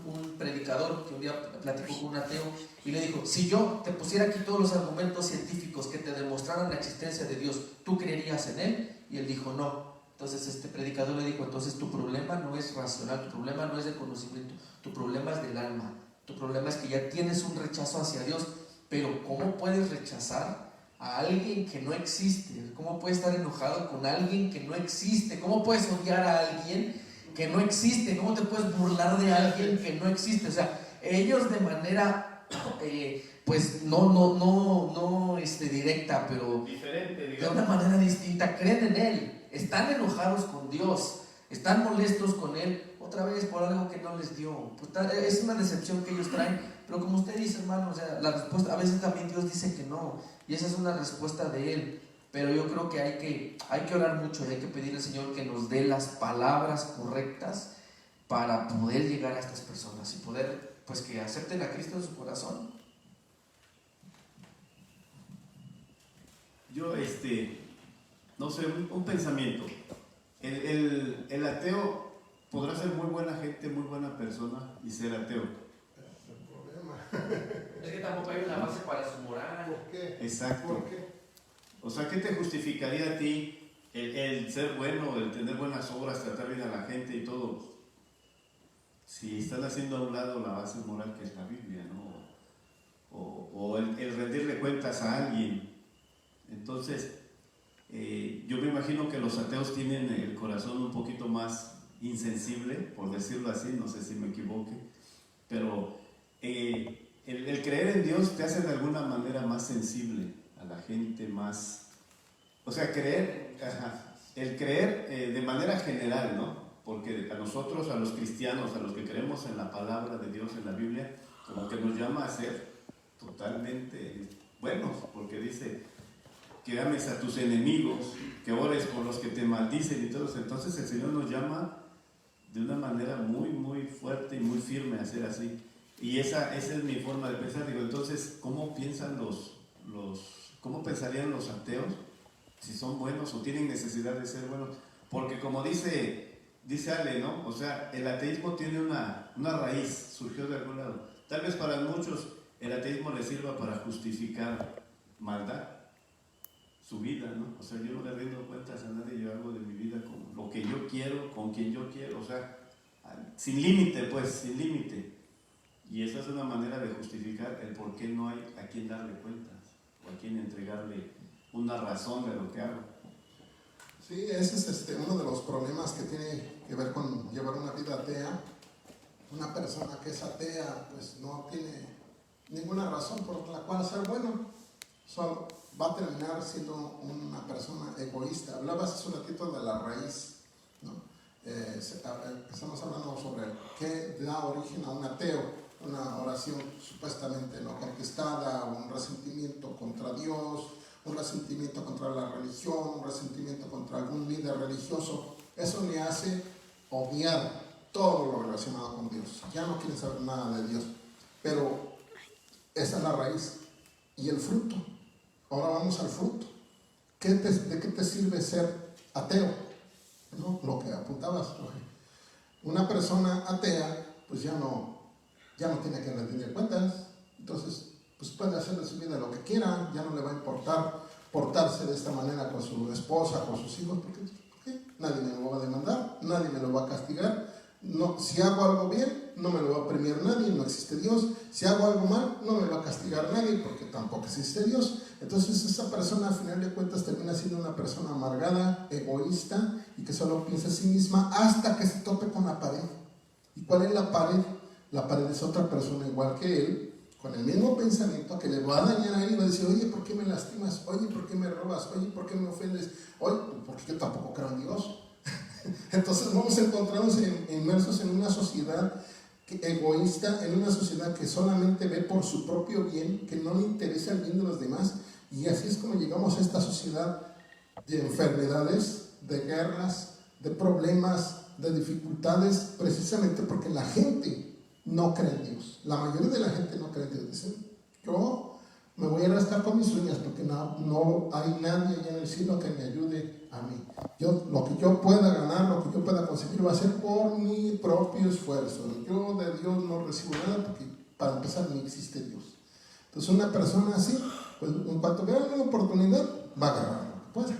un predicador que un día platicó con un ateo y le dijo, si yo te pusiera aquí todos los argumentos científicos que te demostraran la existencia de Dios, ¿tú creerías en él? Y él dijo, no. Entonces este predicador le dijo, entonces tu problema no es racional, tu problema no es de conocimiento, tu problema es del alma, tu problema es que ya tienes un rechazo hacia Dios. Pero ¿cómo puedes rechazar a alguien que no existe? ¿Cómo puedes estar enojado con alguien que no existe? ¿Cómo puedes odiar a alguien que no existe? ¿Cómo te puedes burlar de alguien que no existe? O sea, ellos de manera pues no directa, pero diferente, de una manera distinta, creen en él, están enojados con Dios, están molestos con él, otra vez por algo que no les dio. Pues es una decepción que ellos traen, pero como usted dice, hermano, o sea, la respuesta, a veces también Dios dice que no, y esa es una respuesta de él. Pero yo creo que hay que orar mucho y hay que pedir al Señor que nos dé las palabras correctas para poder llegar a estas personas y poder, pues, que acepten a Cristo en su corazón. Yo, no sé, un pensamiento. El ateo podrá ser muy buena gente, muy buena persona y ser ateo. Ese es el problema. tampoco hay una base para su moral. ¿Por qué? Exacto. ¿Por qué? O sea, ¿qué te justificaría a ti el ser bueno, el tener buenas obras, tratar bien a la gente y todo? Si están haciendo a un lado la base moral que es la Biblia, ¿no? O el rendirle cuentas a alguien. Entonces, yo me imagino que los ateos tienen el corazón un poquito más insensible, por decirlo así, no sé si me equivoque, pero el creer en Dios te hace de alguna manera más sensible a la gente, más... O sea, el creer de manera general, ¿no? Porque a nosotros, a los cristianos, a los que creemos en la palabra de Dios, en la Biblia, como que nos llama a ser totalmente buenos, porque dice que ames a tus enemigos, que ores por los que te maldicen y todo eso. Entonces el Señor nos llama de una manera muy, muy fuerte y muy firme a ser así. Y esa es mi forma de pensar. Digo, entonces, ¿cómo piensan cómo pensarían los ateos si son buenos o tienen necesidad de ser buenos? Porque como dice Ale, ¿no? O sea, el ateísmo tiene una raíz, surgió de algún lado. Tal vez para muchos el ateísmo les sirva para justificar maldad, su vida, ¿no? O sea, yo no le rindo cuentas a nadie, yo hago de mi vida con lo que yo quiero, con quien yo quiero, o sea, sin límite, pues, sin límite. Y esa es una manera de justificar el por qué no hay a quien darle cuentas o a quien entregarle una razón de lo que hago. Sí, ese es uno de los problemas que tiene que ver con llevar una vida atea. Una persona que es atea, pues no tiene ninguna razón por la cual ser bueno. Solo va a terminar siendo una persona egoísta. Hablabas hace un ratito de la raíz, ¿no? Estamos hablando sobre qué da origen a un ateo, una oración supuestamente no conquistada, un resentimiento contra Dios, un resentimiento contra la religión, un resentimiento contra algún líder religioso. Eso le hace obviar todo lo relacionado con Dios. Ya no quiere saber nada de Dios. Pero esa es la raíz. Y el fruto. Ahora vamos al fruto. ¿De qué te sirve ser ateo? ¿No? Lo que apuntabas, Roger. Una persona atea, pues ya no tiene que rendir cuentas. Entonces, pues puede hacer de su vida lo que quiera, ya no le va a importar portarse de esta manera con su esposa, con sus hijos, porque nadie me lo va a demandar, nadie me lo va a castigar. No, si hago algo bien, no me lo va a premiar nadie, no existe Dios. Si hago algo mal, no me va a castigar nadie, porque tampoco existe Dios. Entonces esa persona, a final de cuentas, termina siendo una persona amargada, egoísta, y que solo piensa en sí misma hasta que se tope con la pared. ¿Y cuál es la pared? La pared es otra persona igual que él, con el mismo pensamiento, que le va a dañar a él y va a decir: oye, ¿por qué me lastimas? Oye, ¿por qué me robas? Oye, ¿por qué me ofendes? Oye, porque yo tampoco creo en Dios. Entonces vamos a encontrarnos inmersos en una sociedad egoísta, en una sociedad que solamente ve por su propio bien, que no le interesa el bien de los demás, y así es como llegamos a esta sociedad de enfermedades, de guerras, de problemas, de dificultades, precisamente porque la gente no cree en Dios. La mayoría de la gente no cree en Dios. Dicen: yo me voy a rascar con mis uñas porque no hay nadie allá en el cielo que me ayude a mí. Lo que yo pueda ganar, lo que yo pueda conseguir, va a ser por mi propio esfuerzo. Yo de Dios no recibo nada porque, para empezar, ni existe Dios. Entonces una persona así, pues en cuanto vea una oportunidad, va a agarrar lo que pueda.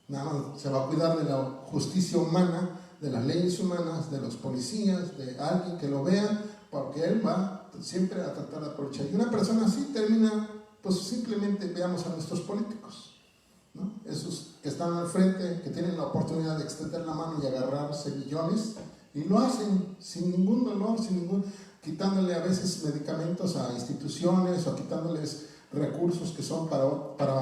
Nada más se va a cuidar de la justicia humana, de las leyes humanas, de los policías, de alguien que lo vea, porque él va siempre a tratar de aprovechar. Y una persona así termina, pues simplemente veamos a nuestros políticos, ¿no? Esos que están al frente, que tienen la oportunidad de extender la mano y agarrarse millones, y lo hacen sin ningún dolor, quitándole a veces medicamentos a instituciones o quitándoles recursos que son para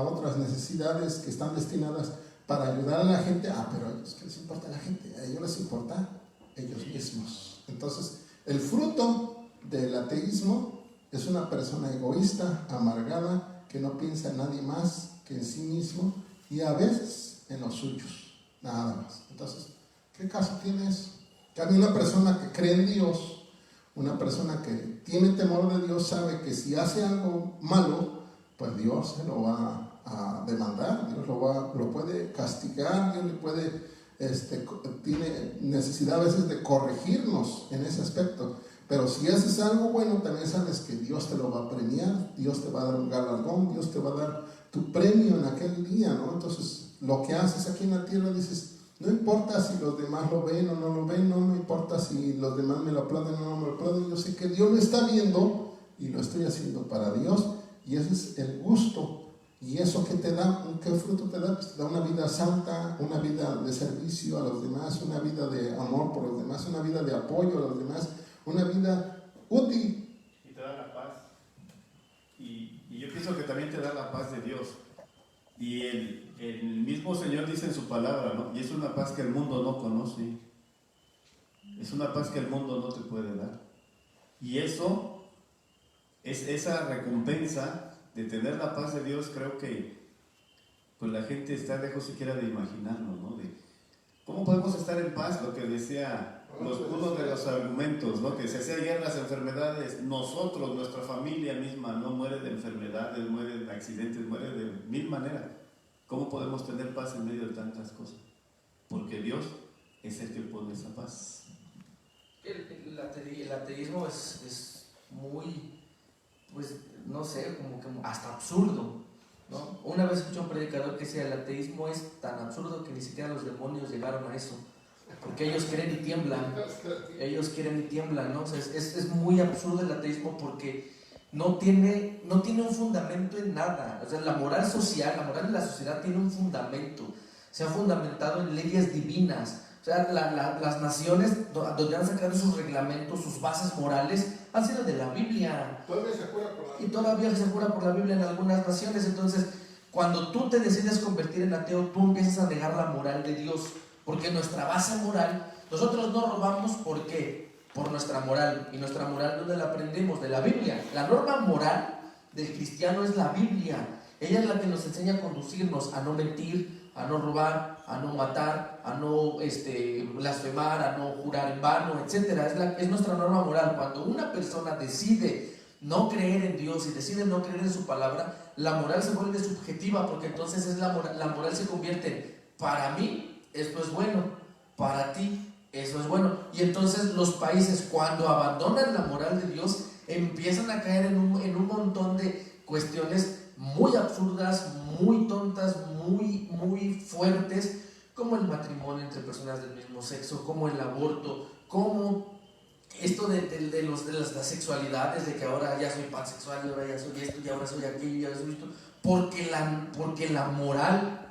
otras necesidades que están destinadas para ayudar a la gente. Pero a ellos, ¿qué les importa a la gente? A ellos les importa ellos mismos. Entonces, el fruto del ateísmo es una persona egoísta, amargada, que no piensa en nadie más que en sí mismo y a veces en los suyos, nada más. Entonces, ¿qué caso tiene eso? Que hay una persona que cree en Dios, una persona que tiene temor de Dios, sabe que si hace algo malo, pues Dios se lo va a demandar, Dios lo puede castigar, Dios le puede, tiene necesidad a veces de corregirnos en ese aspecto. Pero si haces algo bueno, también sabes que Dios te lo va a premiar, Dios te va a dar un galardón, Dios te va a dar tu premio en aquel día, ¿no? Entonces, lo que haces aquí en la tierra, dices, no importa si los demás lo ven o no lo ven, no me importa si los demás me lo aplauden o no me lo aplauden, yo sé que Dios lo está viendo y lo estoy haciendo para Dios, y ese es el gusto. Y eso que te da, ¿qué fruto te da? Pues te da una vida santa, una vida de servicio a los demás, una vida de amor por los demás, una vida de apoyo a los demás, una vida útil. Y te da la paz. Y yo pienso que también te da la paz de Dios. Y el mismo Señor dice en su palabra, ¿no? Y es una paz que el mundo no conoce. Es una paz que el mundo no te puede dar. Y eso es esa recompensa de tener la paz de Dios. Creo que pues la gente está lejos siquiera de imaginarlo, ¿no? De cómo podemos estar en paz, lo que decía uno de los argumentos, ¿no? Que si hacía guerras, enfermedades, nosotros, nuestra familia misma, no muere de enfermedades, muere de accidentes, muere de mil maneras. ¿Cómo podemos tener paz en medio de tantas cosas? Porque Dios es el que pone esa paz. El ateísmo es muy, pues, no sé, como que hasta absurdo, ¿no? Una vez escuché a un predicador que decía, el ateísmo es tan absurdo que ni siquiera los demonios llegaron a eso, porque ellos creen y tiemblan, ¿no? O sea, es muy absurdo el ateísmo porque no tiene un fundamento en nada. O sea, la moral social, la moral de la sociedad tiene un fundamento, se ha fundamentado en leyes divinas. O sea, las naciones donde han sacado sus reglamentos, sus bases morales, han sido de la Biblia. Todavía se jura por la Biblia en algunas naciones. Entonces, cuando tú te decides convertir en ateo, tú empiezas a negar la moral de Dios. Porque nuestra base moral, nosotros no robamos, ¿por qué? Por nuestra moral. Y nuestra moral, ¿dónde la aprendemos? De la Biblia. La norma moral del cristiano es la Biblia. Ella es la que nos enseña a conducirnos, a no mentir, a no robar, a no matar, a no blasfemar, a no jurar en vano, etc. Es nuestra norma moral. Cuando una persona decide no creer en Dios y decide no creer en su palabra, la moral se vuelve subjetiva, porque entonces la moral se convierte en, para mí esto es bueno, para ti eso es bueno. Y entonces los países, cuando abandonan la moral de Dios, empiezan a caer en un montón de cuestiones muy absurdas, muy tontas, muy fuertes, como el matrimonio entre personas del mismo sexo, como el aborto, como esto de las sexualidades, de que ahora ya soy pansexual, y ahora ya soy esto, y ahora soy aquello, y ahora soy esto, porque la moral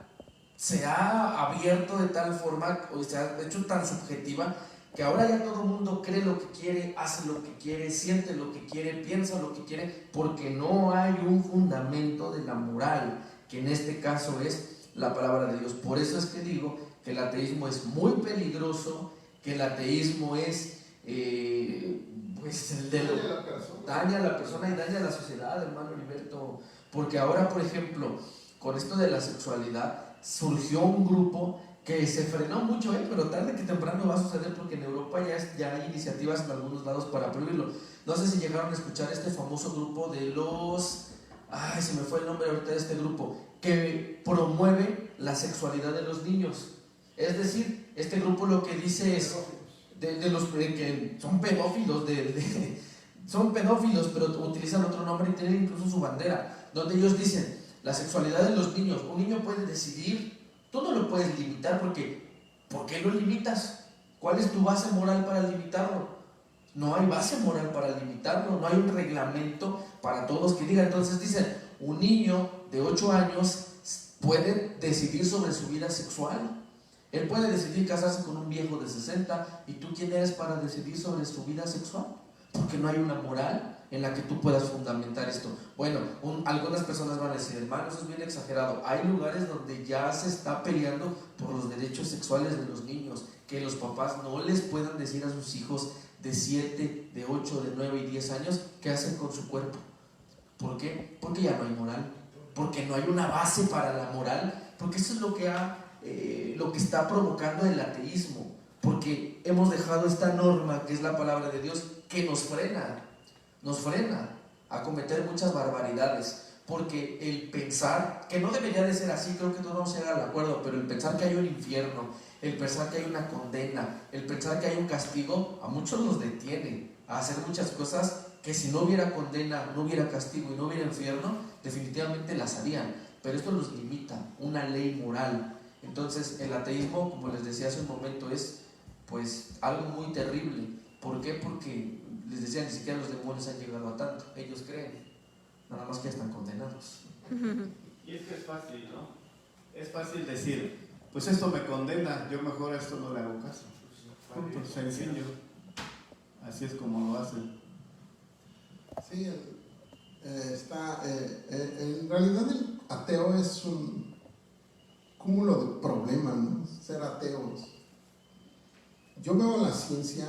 se ha abierto de tal forma, o se ha hecho tan subjetiva, que ahora ya todo el mundo cree lo que quiere, hace lo que quiere, siente lo que quiere, piensa lo que quiere, porque no hay un fundamento de la moral, que en este caso es la palabra de Dios. Por eso es que digo que el ateísmo es muy peligroso, que el ateísmo es daña a la persona y daña a la sociedad, hermano Heriberto. Porque ahora, por ejemplo, con esto de la sexualidad, surgió un grupo que se frenó mucho, pero tarde que temprano va a suceder, porque en Europa ya hay iniciativas en algunos lados para prohibirlo. No sé si llegaron a escuchar este famoso grupo de los... se me fue el nombre ahorita de este grupo, que promueve la sexualidad de los niños. Es decir, este grupo lo que dice es de los que son pedófilos, son pedófilos, pero utilizan otro nombre y tienen incluso su bandera, donde ellos dicen, la sexualidad de los niños, un niño puede decidir, tú no lo puedes limitar, porque ¿por qué lo limitas? ¿Cuál es tu base moral para limitarlo? No hay base moral para limitarlo, no hay un reglamento para todos que diga. Entonces dicen, un niño de 8 años puede decidir sobre su vida sexual. Él puede decidir casarse con un viejo de 60, ¿y tú quién eres para decidir sobre su vida sexual? Porque no hay una moral en la que tú puedas fundamentar esto. Bueno, algunas personas van a decir, hermano, eso es bien exagerado. Hay lugares donde ya se está peleando por los derechos sexuales de los niños, que los papás no les puedan decir a sus hijos de 7, de 8, de 9 y 10 años qué hacen con su cuerpo. ¿Por qué? Porque ya no hay moral, porque no hay una base para la moral, porque eso es lo que está provocando el ateísmo, porque hemos dejado esta norma que es la palabra de Dios, que nos frena a cometer muchas barbaridades, porque el pensar, que no debería de ser así, creo que todos vamos a llegar al acuerdo, pero el pensar que hay un infierno, el pensar que hay una condena, el pensar que hay un castigo, a muchos los detiene, a hacer muchas cosas que si no hubiera condena, no hubiera castigo y no hubiera infierno, definitivamente las harían. Pero esto los limita, una ley moral. Entonces el ateísmo, como les decía hace un momento, es pues algo muy terrible. ¿Por qué? Porque les decía, ni siquiera los demonios han llegado a tanto. Ellos creen, nada más que están condenados. Y es que es fácil, ¿no? Es fácil decir, pues esto me condena, yo mejor a esto no le hago caso. Punto, sencillo. Así es como lo hacen. Sí, en realidad el ateo es un cúmulo de problemas, ¿no? Ser ateos. Yo veo la ciencia,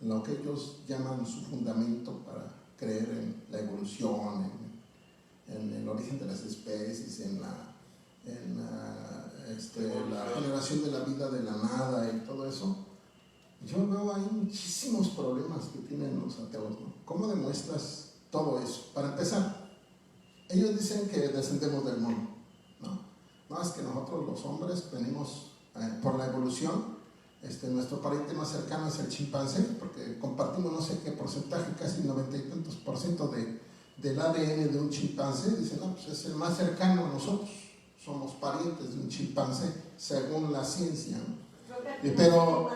lo que ellos llaman su fundamento para creer en la evolución, en el origen de las especies, en la generación de la vida de la nada y todo eso. Yo veo ahí muchísimos problemas que tienen los ateos, ¿no? ¿Cómo demuestras todo eso? Para empezar, ellos dicen que descendemos del mono, ¿no? No, es que nosotros los hombres venimos por la evolución. Nuestro pariente más cercano es el chimpancé, porque compartimos no sé qué porcentaje, casi 90 y tantos % del ADN de un chimpancé. Dicen, no, pues es el más cercano a nosotros, somos parientes de un chimpancé, según la ciencia, ¿no? Pero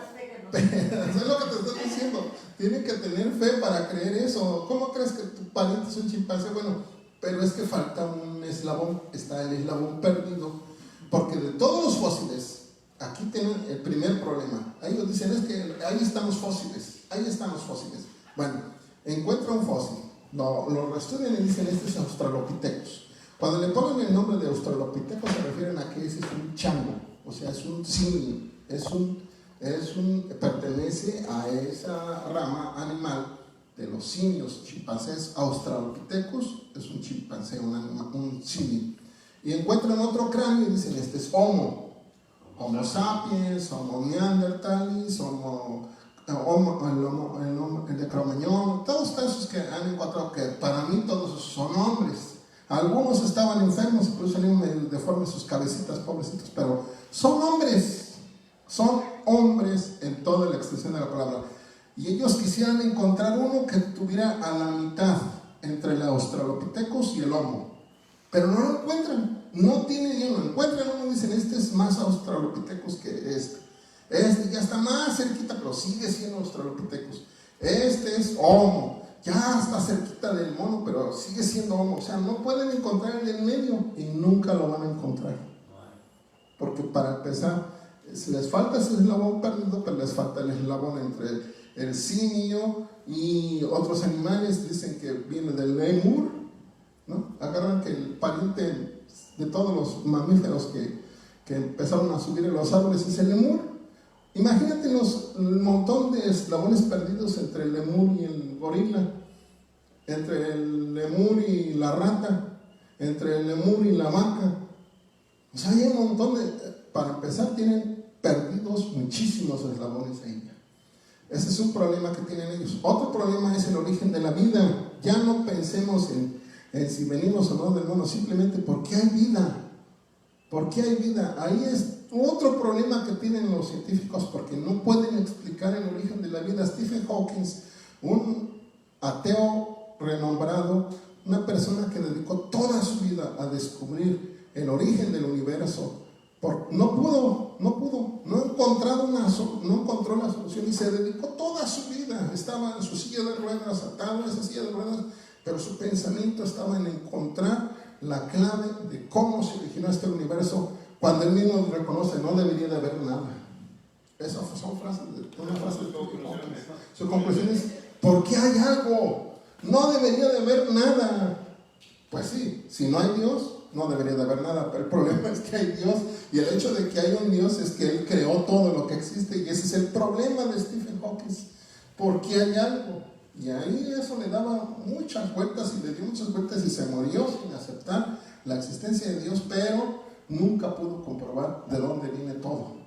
eso es lo que te estoy diciendo, tienen que tener fe para creer eso. ¿Cómo crees que tu pariente es un chimpancé? Bueno, pero es que falta un eslabón, está el eslabón perdido, porque de todos los fósiles, aquí tienen el primer problema. Ellos dicen, es que ahí están los fósiles. Bueno, encuentra un fósil, lo estudian y dicen, este es Australopithecus. Cuando le ponen el nombre de Australopithecus se refieren a que ese es un chango, o sea, es un simio, pertenece a esa rama animal de los simios, chimpancés. Australopithecus es un chimpancé, un simio. Y encuentran otro cráneo y dicen, este es Homo sapiens, Homo neanderthalis, el de Cro-Magnon, todos esos que han encontrado, que para mí todos esos son hombres. Algunos estaban enfermos, incluso salieron medio deformes sus cabecitas, pobrecitos, pero son hombres en toda la extensión de la palabra. Y ellos quisieran encontrar uno que tuviera a la mitad entre el Australopithecus y el Homo, pero no lo encuentran. No tiene ni uno, encuentran uno y dicen, este es más Australopithecus que este ya está más cerquita, pero sigue siendo Australopithecus. Este es Homo, ya está cerquita del mono, pero sigue siendo Homo. O sea, no pueden encontrar en el medio y nunca lo van a encontrar, porque para empezar les falta ese eslabón perdido, pero les falta el eslabón entre el simio y otros animales. Dicen que viene del lémur, ¿no? Agarran que el pariente de todos los mamíferos que empezaron a subir en los árboles es el lemur. Imagínate el montón de eslabones perdidos entre el lemur y el gorila, entre el lemur y la rata, entre el lemur y la vaca. O sea, hay un montón para empezar, tienen perdidos muchísimos eslabones ahí. Ese es un problema que tienen ellos. Otro problema es el origen de la vida. Ya no pensemos en si venimos o no del mono, simplemente ¿por qué hay vida? ¿Por qué hay vida? Ahí es otro problema que tienen los científicos, porque no pueden explicar el origen de la vida. Stephen Hawking, un ateo renombrado, una persona que dedicó toda su vida a descubrir el origen del universo, no encontró la solución y se dedicó toda su vida. Estaba en su silla de ruedas, atado a esa silla de ruedas, pero su pensamiento estaba en encontrar la clave de cómo se originó este universo, cuando él mismo reconoce, no debería de haber nada. Esas son una frase de Hawking. Su conclusión es, ¿por qué hay algo? No debería de haber nada. Pues sí, si no hay Dios, no debería de haber nada, pero el problema es que hay Dios, y el hecho de que hay un Dios es que Él creó todo lo que existe, y ese es el problema de Stephen Hawking. ¿Por qué hay algo? Y ahí eso le daba muchas vueltas y le dio muchas vueltas y se murió sin aceptar la existencia de Dios, pero nunca pudo comprobar de dónde viene todo.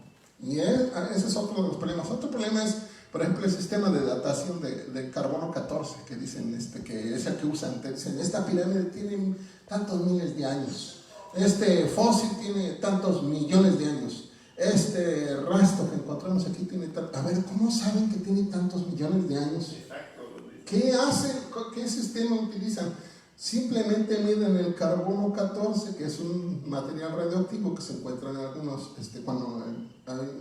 Y ese es otro de los problemas. Otro problema es, por ejemplo, el sistema de datación de carbono 14, que dicen que es el que usan. Dicen, esta pirámide tiene tantos miles de años, este fósil tiene tantos millones de años, este rastro que encontramos aquí tiene a ver, ¿cómo saben que tiene tantos millones de años? ¿Qué hacen? ¿Qué sistema utilizan? Simplemente miden el carbono 14, que es un material radioactivo que se encuentra en algunos, cuando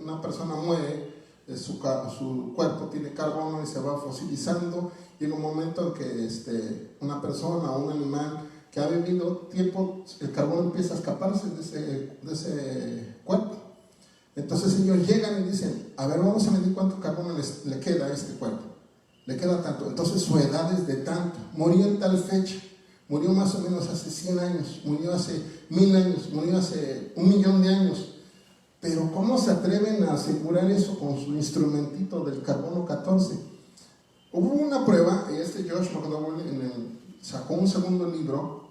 una persona muere, su cuerpo tiene carbono y se va fosilizando. Llega un momento en que una persona o un animal que ha vivido tiempo, el carbono empieza a escaparse de ese cuerpo. Entonces ellos llegan y dicen, a ver, vamos a medir cuánto carbono le queda a este cuerpo. Le queda tanto. Entonces su edad es de tanto. Murió en tal fecha. Murió más o menos hace 100 años. Murió hace 1000 años. Murió hace 1.000.000 de años. Pero ¿cómo se atreven a asegurar eso con su instrumentito del carbono 14? Hubo una prueba, y Josh McDowell sacó un segundo libro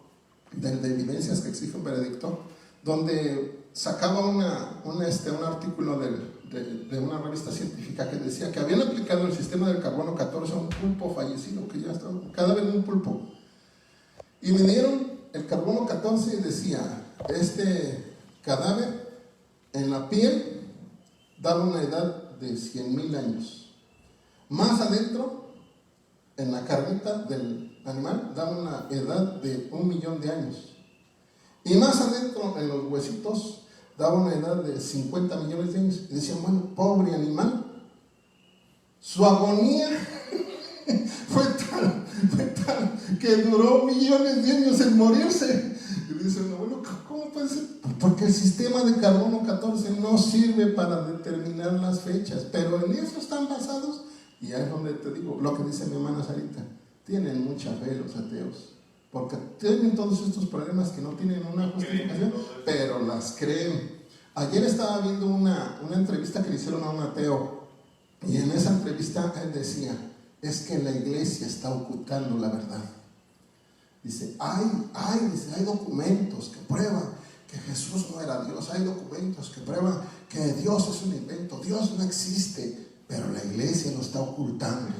de evidencias que exige un veredicto, donde sacaba un artículo de una revista científica que decía que habían aplicado el sistema del carbono 14 a un pulpo fallecido, que ya estaba cadáver de un pulpo. Y midieron el carbono 14 y decía, este cadáver en la piel daba una edad de 100.000 años. Más adentro, en la carnita del animal, daba una edad de 1.000.000 de años. Y más adentro, en los huesitos, daba una edad de 50 millones de años. Y decían, bueno, pobre animal, su agonía fue tal que duró millones de años en morirse. Y dicen, bueno, ¿cómo puede ser? Porque el sistema de carbono 14 no sirve para determinar las fechas, pero en eso están basados. Y ahí es donde te digo, lo que dice mi hermana Sarita, tienen mucha fe los ateos, porque tienen todos estos problemas que no tienen una justificación, pero las creen. Ayer estaba viendo una entrevista que le hicieron a un ateo, y en esa entrevista él decía, es que la iglesia está ocultando la verdad. Dice, hay documentos que prueban que Jesús no era Dios, hay documentos que prueban que Dios es un invento, Dios no existe, pero la iglesia lo está ocultando.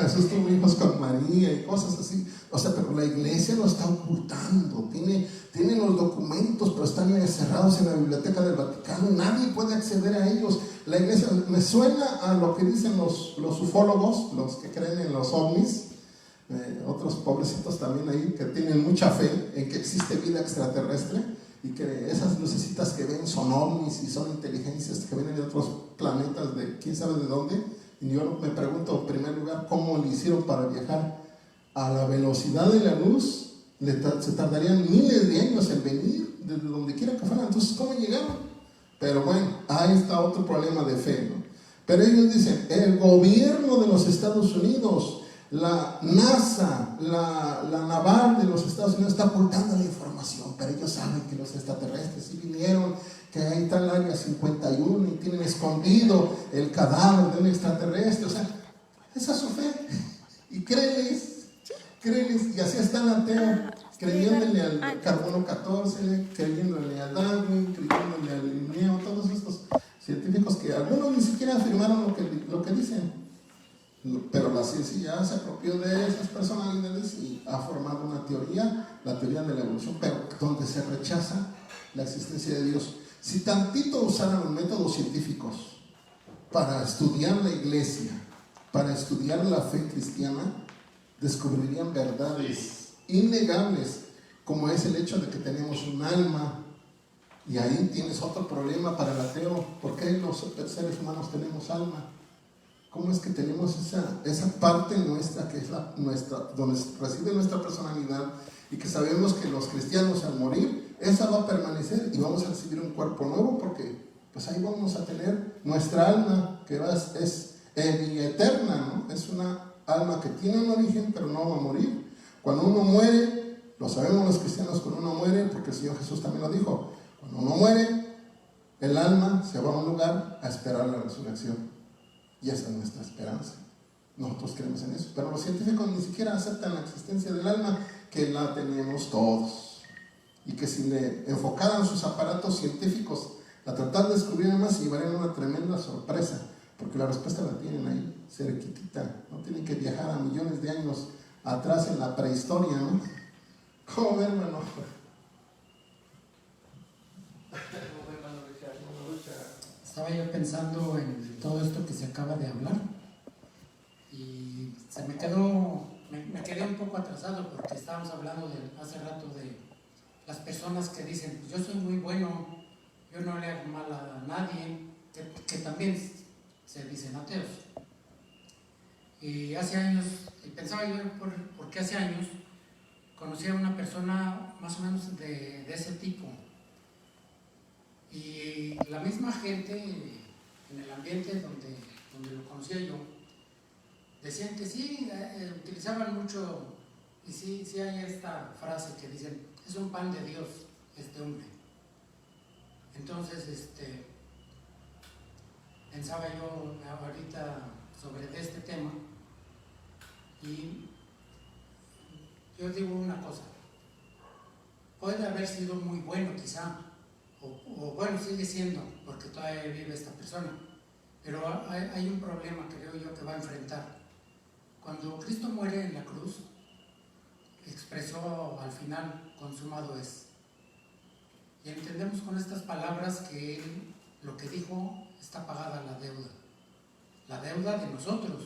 Jesús tuvo hijos con María y cosas así. O sea, pero la iglesia lo está ocultando. Tiene los documentos, pero están encerrados en la biblioteca del Vaticano. Nadie puede acceder a ellos. La iglesia, me suena a lo que dicen los ufólogos, los que creen en los ovnis, otros pobrecitos también ahí que tienen mucha fe en que existe vida extraterrestre y que esas lucecitas que ven son ovnis y son inteligencias que vienen de otros planetas, de quién sabe de dónde. Y yo me pregunto en primer lugar cómo le hicieron para viajar a la velocidad de la luz. Se tardarían miles de años en venir desde donde quiera que fuera. Entonces, ¿cómo llegaron? Pero bueno, ahí está otro problema de fe, ¿no? Pero ellos dicen, el gobierno de los Estados Unidos, la NASA, la naval de los Estados Unidos está ocultando la información, pero ellos saben que los extraterrestres sí vinieron, que ahí está el área 51 y tienen escondido el cadáver de un extraterrestre. O sea, esa es su fe. Y créeles, y así están ateos, creyéndole al carbono 14, creyéndole a Darwin, creyéndole al Linneo, todos estos científicos que algunos ni siquiera afirmaron lo que dicen. Pero la ciencia ya se apropió de esas personalidades y ha formado una teoría, la teoría de la evolución, pero donde se rechaza la existencia de Dios. Si tantito usaran los métodos científicos para estudiar la iglesia, para estudiar la fe cristiana, descubrirían verdades innegables, como es el hecho de que tenemos un alma. Y ahí tienes otro problema para el ateo. ¿Por qué los seres humanos tenemos alma? ¿Cómo es que tenemos esa parte nuestra, que es donde reside nuestra personalidad, y que sabemos que los cristianos al morir, esa va a permanecer y vamos a recibir un cuerpo nuevo, porque pues ahí vamos a tener nuestra alma, que es eterna, ¿no? Es una alma que tiene un origen, pero no va a morir. Cuando uno muere, lo sabemos los cristianos, cuando uno muere, porque el Señor Jesús también lo dijo, cuando uno muere, el alma se va a un lugar a esperar la resurrección. Y esa es nuestra esperanza. Nosotros creemos en eso. Pero los científicos ni siquiera aceptan la existencia del alma, que la tenemos todos. Y que si le enfocaran sus aparatos científicos a tratar de descubrir más, se llevarían una tremenda sorpresa. Porque la respuesta la tienen ahí, cerquitita. No tienen que viajar a millones de años atrás en la prehistoria, ¿no? ¿Cómo ven, hermano? Estaba yo pensando en todo esto que se acaba de hablar y se me quedó, me quedé un poco atrasado porque estábamos hablando hace rato de las personas que dicen, yo soy muy bueno, yo no le hago mal a nadie, que también se dicen ateos. Y hace años, y pensaba yo porque hace años conocí a una persona más o menos de ese tipo. Y la misma gente en el ambiente donde lo conocía yo, decían que sí, utilizaban mucho, y sí hay esta frase que dicen, es un pan de Dios este hombre. Entonces, pensaba yo ahorita sobre este tema, y yo digo una cosa, puede haber sido muy bueno quizá, o bueno, sigue siendo, porque todavía vive esta persona, pero hay un problema, creo yo, que va a enfrentar. Cuando Cristo muere en la cruz, expresó al final, consumado es. Y entendemos con estas palabras que Él, lo que dijo, está pagada la deuda de nosotros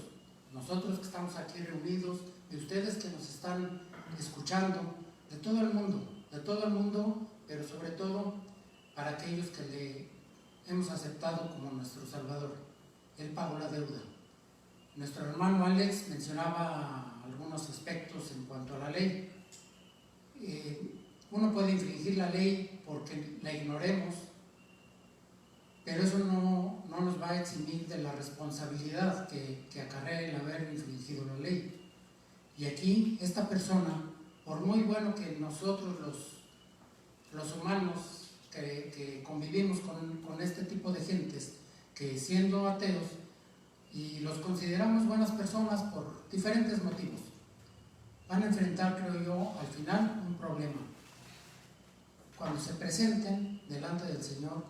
que estamos aquí reunidos, de ustedes que nos están escuchando, de todo el mundo, pero sobre todo para aquellos que le hemos aceptado como nuestro Salvador. Él pagó la deuda. Nuestro hermano Alex mencionaba algunos aspectos en cuanto a la ley. Uno puede infringir la ley porque la ignoremos, pero eso no nos va a eximir de la responsabilidad que acarrea el haber infringido la ley. Y aquí, esta persona, por muy bueno que nosotros los humanos que convivimos con este tipo de gentes, que siendo ateos, y los consideramos buenas personas por diferentes motivos, van a enfrentar, creo yo, al final un problema. Cuando se presenten delante del Señor,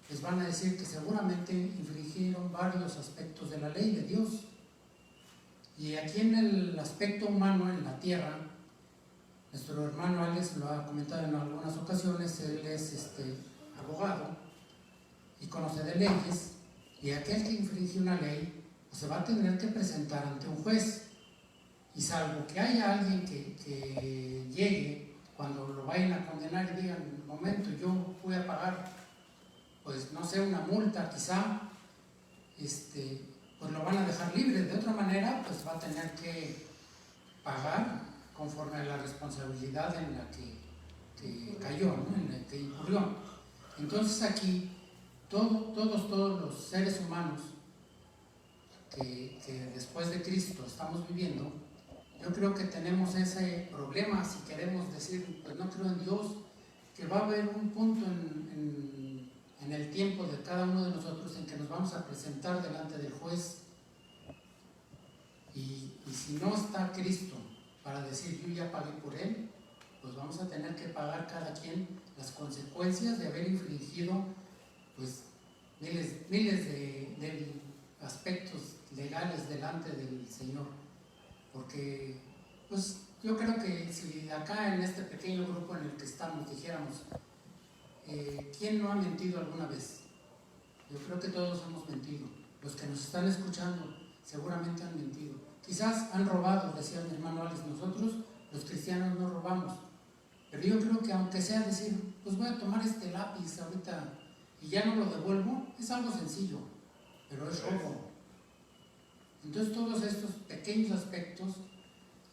les van a decir que seguramente infringieron varios aspectos de la ley de Dios. Y aquí en el aspecto humano, en la tierra, nuestro hermano Alex lo ha comentado en algunas ocasiones, él es abogado y conoce de leyes, y aquel que infringe una ley pues se va a tener que presentar ante un juez. Y salvo que haya alguien que llegue cuando lo vayan a condenar y digan, en un momento yo voy a pagar, pues no sé, una multa quizá, pues lo van a dejar libre. De otra manera, pues va a tener que pagar conforme a la responsabilidad en la que cayó, ¿no? En la que incurrió. Entonces aquí, todos los seres humanos que después de Cristo estamos viviendo, yo creo que tenemos ese problema, si queremos decir, pues no creo en Dios, que va a haber un punto en el tiempo de cada uno de nosotros en que nos vamos a presentar delante del juez, y si no está Cristo para decir yo ya pagué por él, pues vamos a tener que pagar cada quien las consecuencias de haber infringido pues miles de aspectos legales delante del Señor. Porque pues yo creo que si acá en este pequeño grupo en el que estamos dijéramos, ¿quién no ha mentido alguna vez? Yo creo que todos hemos mentido. Los que nos están escuchando seguramente han mentido. Quizás han robado, decía mi hermano Alex, nosotros los cristianos no robamos. Pero yo creo que aunque sea decir, pues voy a tomar este lápiz ahorita y ya no lo devuelvo, es algo sencillo, pero es robo. Entonces todos estos pequeños aspectos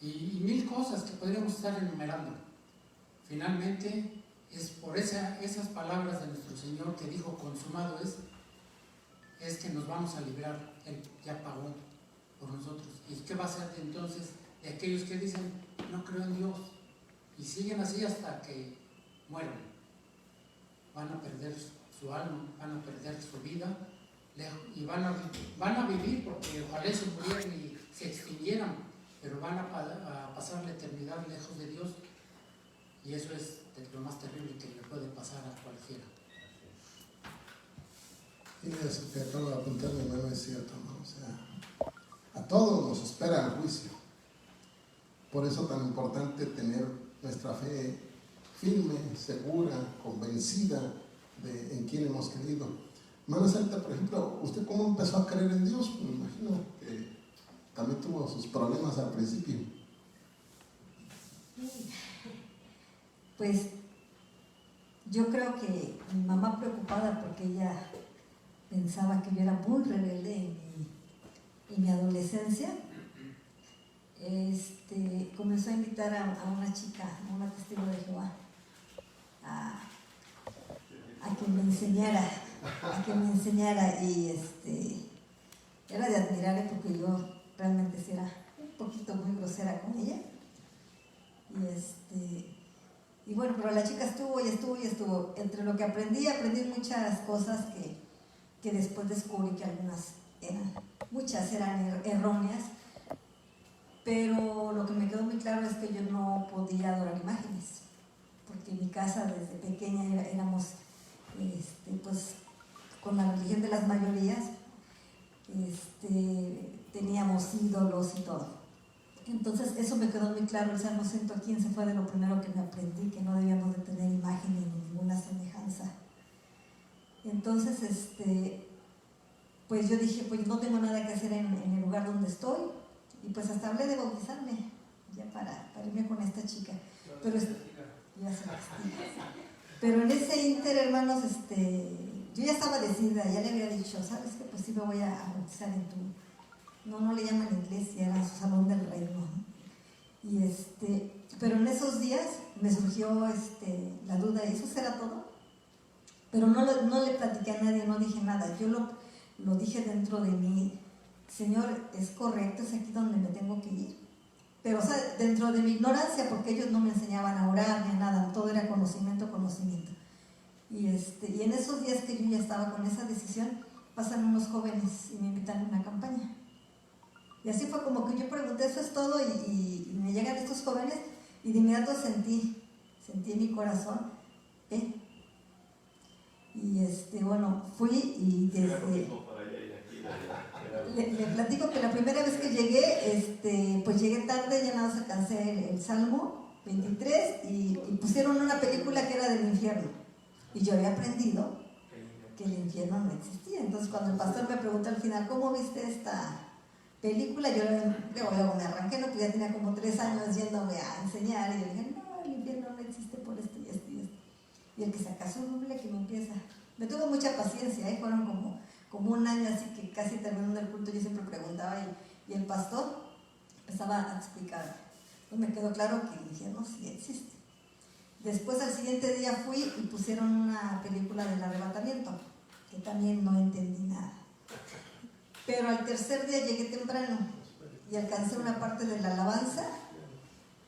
y mil cosas que podríamos estar enumerando, finalmente es por esas palabras de nuestro Señor que dijo consumado es que nos vamos a librar. Él ya pagó por nosotros. ¿Y qué va a ser entonces de aquellos que dicen no creo en Dios y siguen así hasta que mueran? Van a perder su alma, van a perder su vida y van a vivir, porque ojalá se murieran y se extinguieran, pero van a pasar la eternidad lejos de Dios, y eso es lo más terrible que le puede pasar a cualquiera. Y eso que acabo de apuntar mi hermano es cierto, ¿no? O sea, a todos nos espera el juicio. Por eso tan importante tener nuestra fe firme, segura, convencida en quién hemos creído. Hermana Sarita, por ejemplo, ¿usted cómo empezó a creer en Dios? Me imagino que también tuvo sus problemas al principio. Pues yo creo que mi mamá preocupada porque ella pensaba que yo era muy rebelde en mi adolescencia, comenzó a invitar a una chica, a una testigo de Jehová, a que me enseñara y era de admirarle porque yo realmente sí era un poquito muy grosera con ella y bueno, pero la chica estuvo. Entre lo que aprendí muchas cosas que después descubrí que muchas eran erróneas, pero lo que me quedó muy claro es que yo no podía adorar imágenes, porque en mi casa desde pequeña éramos pues con la religión de las mayorías, teníamos ídolos y todo. Entonces eso me quedó muy claro. El Salmo 115 fue de lo primero que me aprendí, que no debíamos de tener imágenes ni ninguna semejanza. Entonces pues yo dije, pues no tengo nada que hacer en el lugar donde estoy, y pues hasta hablé de bautizarme ya para irme con esta chica, pero ya se castiga. Pero en ese inter, hermanos, yo ya estaba decidida, ya le había dicho, ¿sabes qué? Pues sí me voy a bautizar en tu... No le llaman iglesia, era su salón del reino. Y pero en esos días me surgió la duda, ¿y eso será todo? Pero no le platiqué a nadie, no dije nada. Yo lo dije dentro de mí, Señor, es correcto, es aquí donde me tengo que ir. Pero, o sea, dentro de mi ignorancia, porque ellos no me enseñaban a orar ni a nada, todo era conocimiento. Y en esos días que yo ya estaba con esa decisión, pasan unos jóvenes y me invitan a una campaña. Y así fue como que yo pregunté, ¿eso es todo? Y me llegan estos jóvenes y de inmediato sentí en mi corazón, Y bueno, fui y le platico que la primera vez que llegué, pues llegué tarde, ya nada más alcancé el Salmo 23 y pusieron una película que era del infierno. Y yo había aprendido que el infierno no existía. Entonces cuando el pastor me preguntó al final, ¿cómo viste esta película? Yo luego me arranqué, no, pues ya tenía como 3 años yéndome a enseñar, y yo dije, no, el infierno no existe por esto y esto y esto. Y el que se acaso doble que me empieza. Me tuvo mucha paciencia, fueron como un año, así que casi terminando el culto yo siempre preguntaba y el pastor empezaba a explicar. Pues me quedó claro que el infierno sí existe. Después al siguiente día fui y pusieron una película del arrebatamiento, que también no entendí nada. Pero al tercer día llegué temprano y alcancé una parte de la alabanza,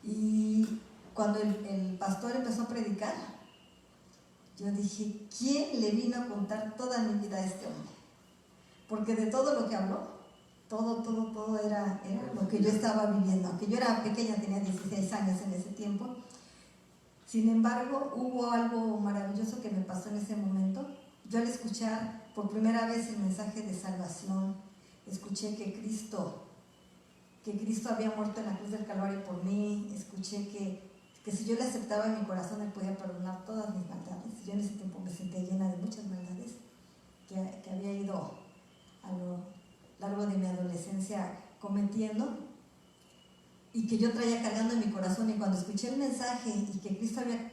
y cuando el pastor empezó a predicar, yo dije, ¿quién le vino a contar toda mi vida a este hombre? Porque de todo lo que habló, todo era lo que yo estaba viviendo. Aunque yo era pequeña, tenía 16 años en ese tiempo. Sin embargo, hubo algo maravilloso que me pasó en ese momento. Yo al escuchar por primera vez el mensaje de salvación, escuché que Cristo había muerto en la cruz del Calvario por mí, escuché que si yo le aceptaba en mi corazón, Él podía perdonar todas mis maldades. Yo en ese tiempo me sentía llena de muchas maldades que había ido a lo largo de mi adolescencia cometiendo, y que yo traía cargando en mi corazón. Y cuando escuché el mensaje y que Cristo había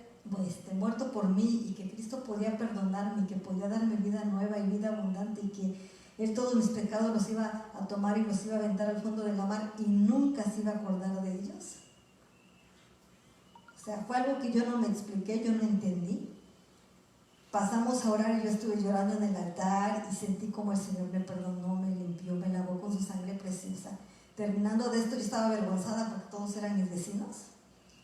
muerto por mí, y que Cristo podía perdonarme, y que podía darme vida nueva y vida abundante, y que Él todos mis pecados los iba a tomar y los iba a aventar al fondo de la mar y nunca se iba a acordar de ellos. O sea, fue algo que yo no me expliqué, yo no entendí. Pasamos a orar y yo estuve llorando en el altar y sentí como el Señor me perdonó, me limpió, me lavó con su sangre preciosa. Terminando de esto, yo estaba avergonzada porque todos eran mis vecinos.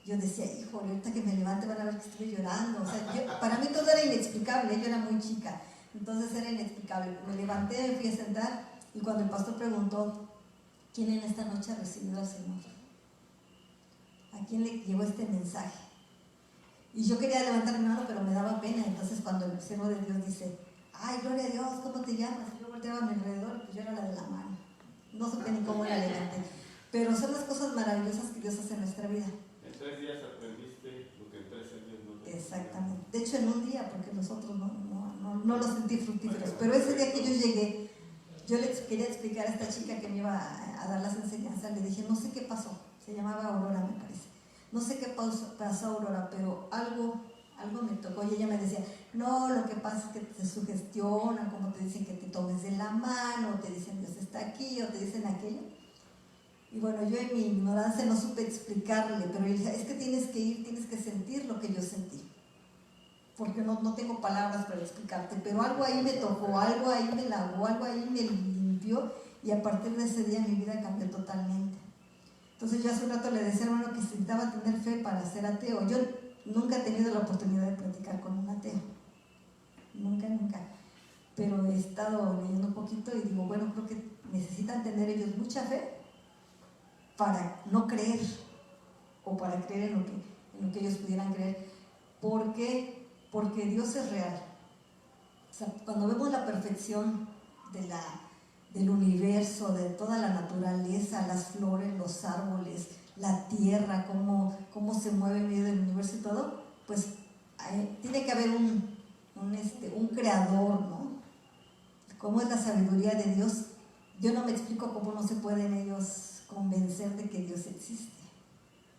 Yo decía, híjole, ahorita que me levante van a ver que estoy llorando. O sea, para mí todo era inexplicable, yo era muy chica, entonces era inexplicable. Me levanté, me fui a sentar, y cuando el pastor preguntó, ¿quién en esta noche ha recibido al Señor? ¿A quién le llegó este mensaje? Y yo quería levantar mi mano, pero me daba pena. Entonces cuando el siervo de Dios dice, ay, gloria a Dios, ¿cómo te llamas? Y yo volteaba a mi alrededor, pues yo era la de la mano. No supe ni cómo la levanté. Pero son las cosas maravillosas que Dios hace en nuestra vida. En 3 días aprendiste lo que en 3 años no te... Exactamente. De hecho, en un día, porque nosotros no no los sentí fructíferos. Pero ese día que yo llegué, yo le quería explicar a esta chica que me iba a dar las enseñanzas, le dije, no sé qué pasó, se llamaba Aurora me parece, no sé qué pasó Aurora, pero algo me tocó, y ella me decía, no, lo que pasa es que te sugestionan, como te dicen que te tomes de la mano, te dicen Dios está aquí, o te dicen aquello. Y bueno, yo en mi ignorancia no supe explicarle, pero él decía, es que tienes que ir, tienes que sentir lo que yo sentí, porque no tengo palabras para explicarte, pero algo ahí me tocó, algo ahí me lavó, algo ahí me limpió, y a partir de ese día mi vida cambió totalmente. Entonces yo hace un rato le decía, hermano, que necesitaba tener fe para ser ateo. Yo nunca he tenido la oportunidad de platicar con un ateo, nunca, pero he estado leyendo un poquito y digo, bueno, creo que necesitan tener ellos mucha fe para no creer, o para creer en lo que ellos pudieran creer. ¿Por qué? Porque Dios es real. O sea, cuando vemos la perfección del universo, de toda la naturaleza, las flores, los árboles, la tierra, cómo se mueve en medio del universo y todo, pues tiene que haber un creador, ¿no? ¿Cómo es la sabiduría de Dios? Yo no me explico cómo no se pueden ellos convencer de que Dios existe.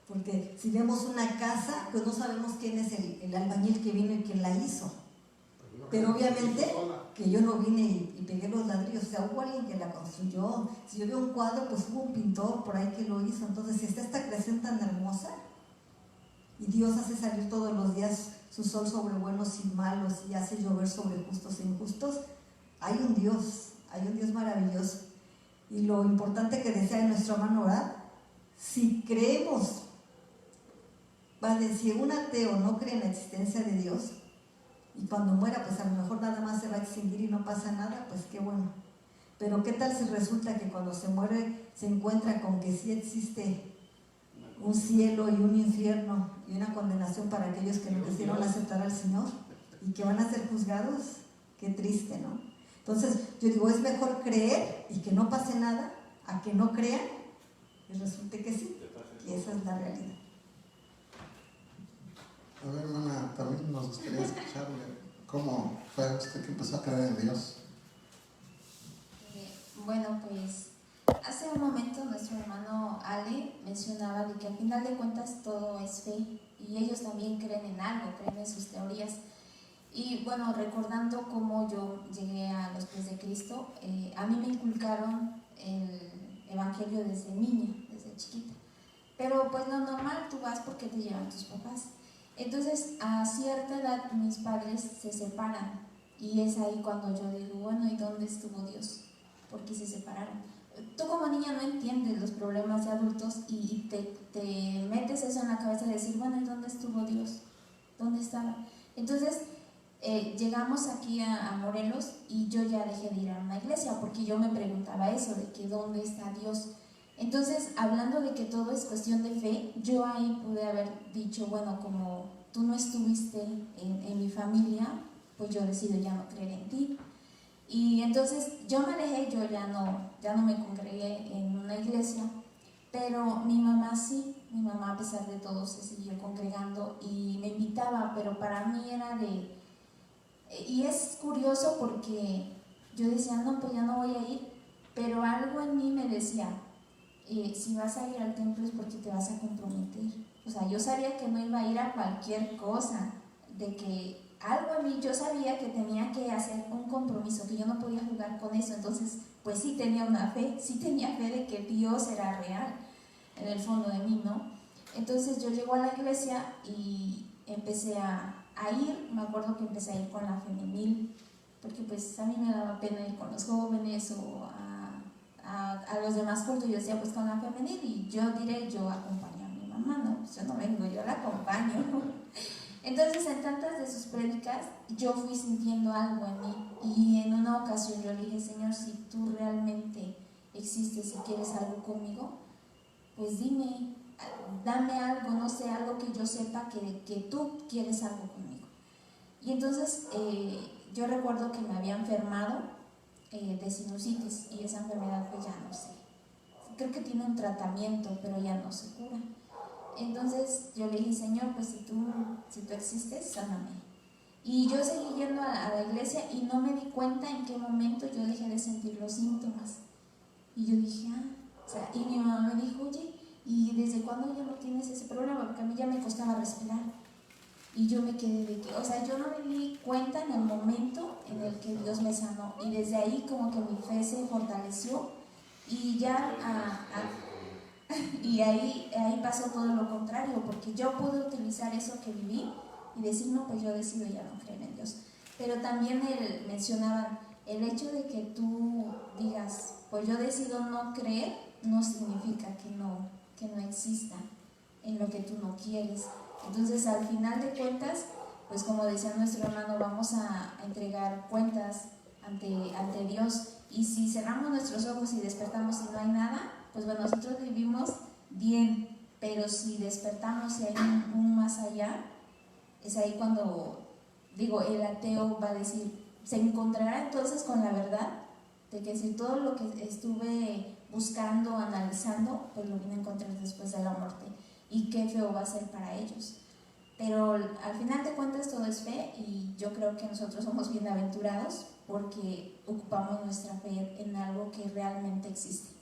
Porque si vemos una casa, pues no sabemos quién es el albañil que vino y quién la hizo. Pero obviamente que yo no vine y pegué los ladrillos, o sea, hubo alguien que la construyó. Si yo veo un cuadro, pues hubo un pintor por ahí que lo hizo. Entonces, si está esta creación tan hermosa, y Dios hace salir todos los días su sol sobre buenos y malos, y hace llover sobre justos e injustos, hay un Dios maravilloso. Y lo importante que decía nuestro hermano Orad, si creemos, si un ateo no cree en la existencia de Dios, y cuando muera, pues a lo mejor nada más se va a extinguir y no pasa nada, pues qué bueno. Pero qué tal si resulta que cuando se muere se encuentra con que sí existe un cielo y un infierno y una condenación para aquellos que no quisieron aceptar al Señor y que van a ser juzgados. Qué triste, ¿no? Entonces yo digo, es mejor creer y que no pase nada a que no crean y resulte que sí, y esa es la realidad. A ver, hermana, también nos gustaría escucharle cómo fue usted que empezó a creer en Dios. Bueno, pues hace un momento nuestro hermano Ale mencionaba de que al final de cuentas todo es fe y ellos también creen en algo, creen en sus teorías. Y bueno, recordando cómo yo llegué a los pies de Cristo, a mí me inculcaron el evangelio desde niña, desde chiquita. Pero pues lo normal, tú vas porque te llevan tus papás. Entonces, a cierta edad mis padres se separan y es ahí cuando yo digo, bueno, ¿y dónde estuvo Dios? ¿Por qué se separaron? Tú como niña no entiendes los problemas de adultos y te metes eso en la cabeza de decir, bueno, ¿y dónde estuvo Dios? ¿Dónde estaba? Entonces, llegamos aquí a Morelos y yo ya dejé de ir a una iglesia porque yo me preguntaba eso, de que ¿dónde está Dios? Entonces, hablando de que todo es cuestión de fe, yo ahí pude haber dicho, bueno, como tú no estuviste en mi familia, pues yo decido ya no creer en ti. Y entonces yo me alejé, yo ya no me congregué en una iglesia, pero mi mamá sí, mi mamá a pesar de todo se siguió congregando y me invitaba, pero para mí era de... Y es curioso porque yo decía, no, pues ya no voy a ir, pero algo en mí me decía, si vas a ir al templo es porque te vas a comprometer. O sea, yo sabía que no iba a ir a cualquier cosa, de que algo en mí, yo sabía que tenía que hacer un compromiso, que yo no podía jugar con eso. Entonces, pues sí tenía una fe, sí tenía fe de que Dios era real en el fondo de mí, ¿no? Entonces yo llego a la iglesia y empecé a ir, me acuerdo que empecé a ir con la femenil, porque pues a mí me daba pena ir con los jóvenes o a los demás cultos. Yo decía, pues con la femenil, y yo acompaño a mi mamá, ¿no? Pues yo no vengo, yo la acompaño. Entonces, en tantas de sus prédicas, yo fui sintiendo algo en mí, y en una ocasión yo le dije, Señor, si tú realmente existes y quieres algo conmigo, pues dime, dame algo, no sé, algo que yo sepa que tú quieres algo conmigo. Y entonces, yo recuerdo que me había enfermado de sinusitis, y esa enfermedad pues ya no sé, creo que tiene un tratamiento, pero ya no se cura. Entonces yo le dije, Señor, pues si tú existes, sáname. Y yo seguí yendo a la iglesia y no me di cuenta en qué momento yo dejé de sentir los síntomas. Y yo dije, o sea, y mi mamá me dijo, oye, ¿y desde cuándo ya no tienes ese problema? Porque a mí ya me costaba respirar. Y yo me quedé de que, o sea, yo no me di cuenta en el momento en el que Dios me sanó. Y desde ahí como que mi fe se fortaleció. Y ya, y ahí pasó todo lo contrario, porque yo pude utilizar eso que viví y decir, no, pues yo decido ya no creer en Dios. Pero también mencionaban, el hecho de que tú digas, pues yo decido no creer, no significa que no exista en lo que tú no quieres. Entonces, al final de cuentas, pues como decía nuestro hermano, vamos a entregar cuentas ante Dios. Y si cerramos nuestros ojos y despertamos y no hay nada, pues bueno, nosotros vivimos bien. Pero si despertamos y hay un más allá, es ahí cuando, digo, el ateo va a decir, se encontrará entonces con la verdad de que si todo lo que estuve buscando, analizando, pues lo vine a encontrar después de la muerte. Y qué feo va a ser para ellos. Pero al final de cuentas todo es fe, y yo creo que nosotros somos bienaventurados porque ocupamos nuestra fe en algo que realmente existe.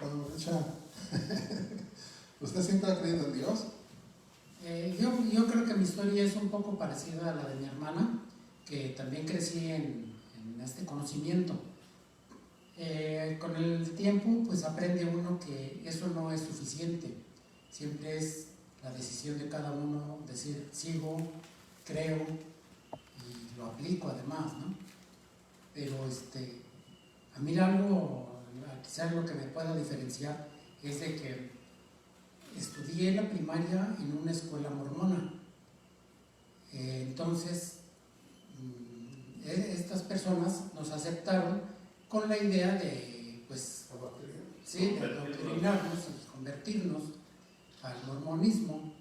Bueno, Richard, ¿usted siempre ha creído en Dios? Yo creo que mi historia es un poco parecida a la de mi hermana, que también crecí en este conocimiento. Con el tiempo pues aprende uno que eso no es suficiente, siempre es la decisión de cada uno decir sigo, creo y lo aplico además, ¿no? Pero a mí quizás lo que me pueda diferenciar es de que estudié la primaria en una escuela mormona. Entonces estas personas nos aceptaron con la idea de, pues, sí, de adoctrinarnos y convertirnos al mormonismo,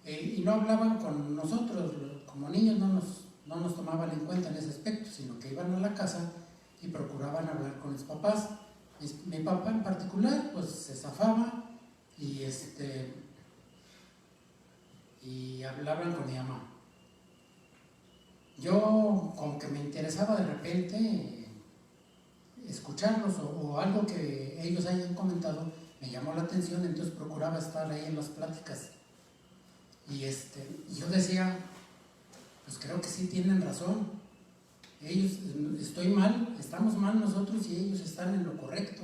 y no hablaban con nosotros, como niños no nos tomaban en cuenta en ese aspecto, sino que iban a la casa y procuraban hablar con los papás. Mi papá en particular, pues se zafaba y hablaban con mi mamá. Yo, como que me interesaba de repente escucharlos o algo que ellos hayan comentado, me llamó la atención, entonces procuraba estar ahí en las pláticas. Y yo decía, pues creo que sí tienen razón. Ellos, estoy mal, estamos mal nosotros y ellos están en lo correcto.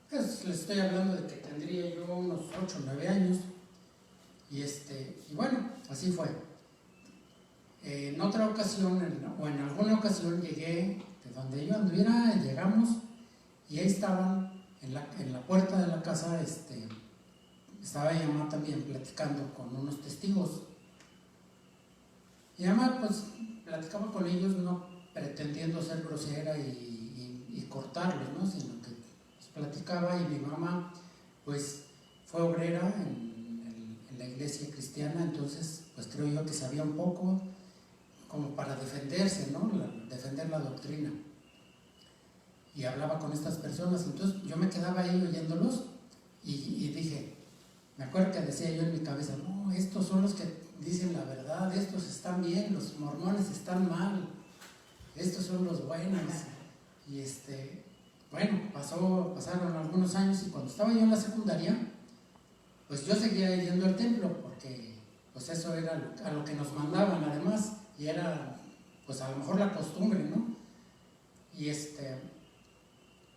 Pues les estoy hablando de que tendría yo unos 8 o 9 años. Y bueno, así fue. En otra ocasión, o en alguna ocasión, llegué de donde yo anduviera, llegamos y ahí estaban en la puerta de la casa, estaba mi mamá también platicando con unos testigos. Mi mamá pues platicaba con ellos no pretendiendo ser grosera y cortarlos, ¿no? Sino que pues, platicaba, y mi mamá pues fue obrera en la iglesia cristiana, entonces pues creo yo que sabía un poco como para defenderse, ¿no? Defender la doctrina. Y hablaba con estas personas, entonces yo me quedaba ahí oyéndolos y dije, me acuerdo que decía yo en mi cabeza, no, estos son los que dicen la verdad, estos están bien, los mormones están mal, estos son los buenos. Y bueno, pasaron algunos años, y cuando estaba yo en la secundaria, pues yo seguía yendo al templo, porque pues eso era a lo que nos mandaban además, y era pues a lo mejor la costumbre, ¿no? Y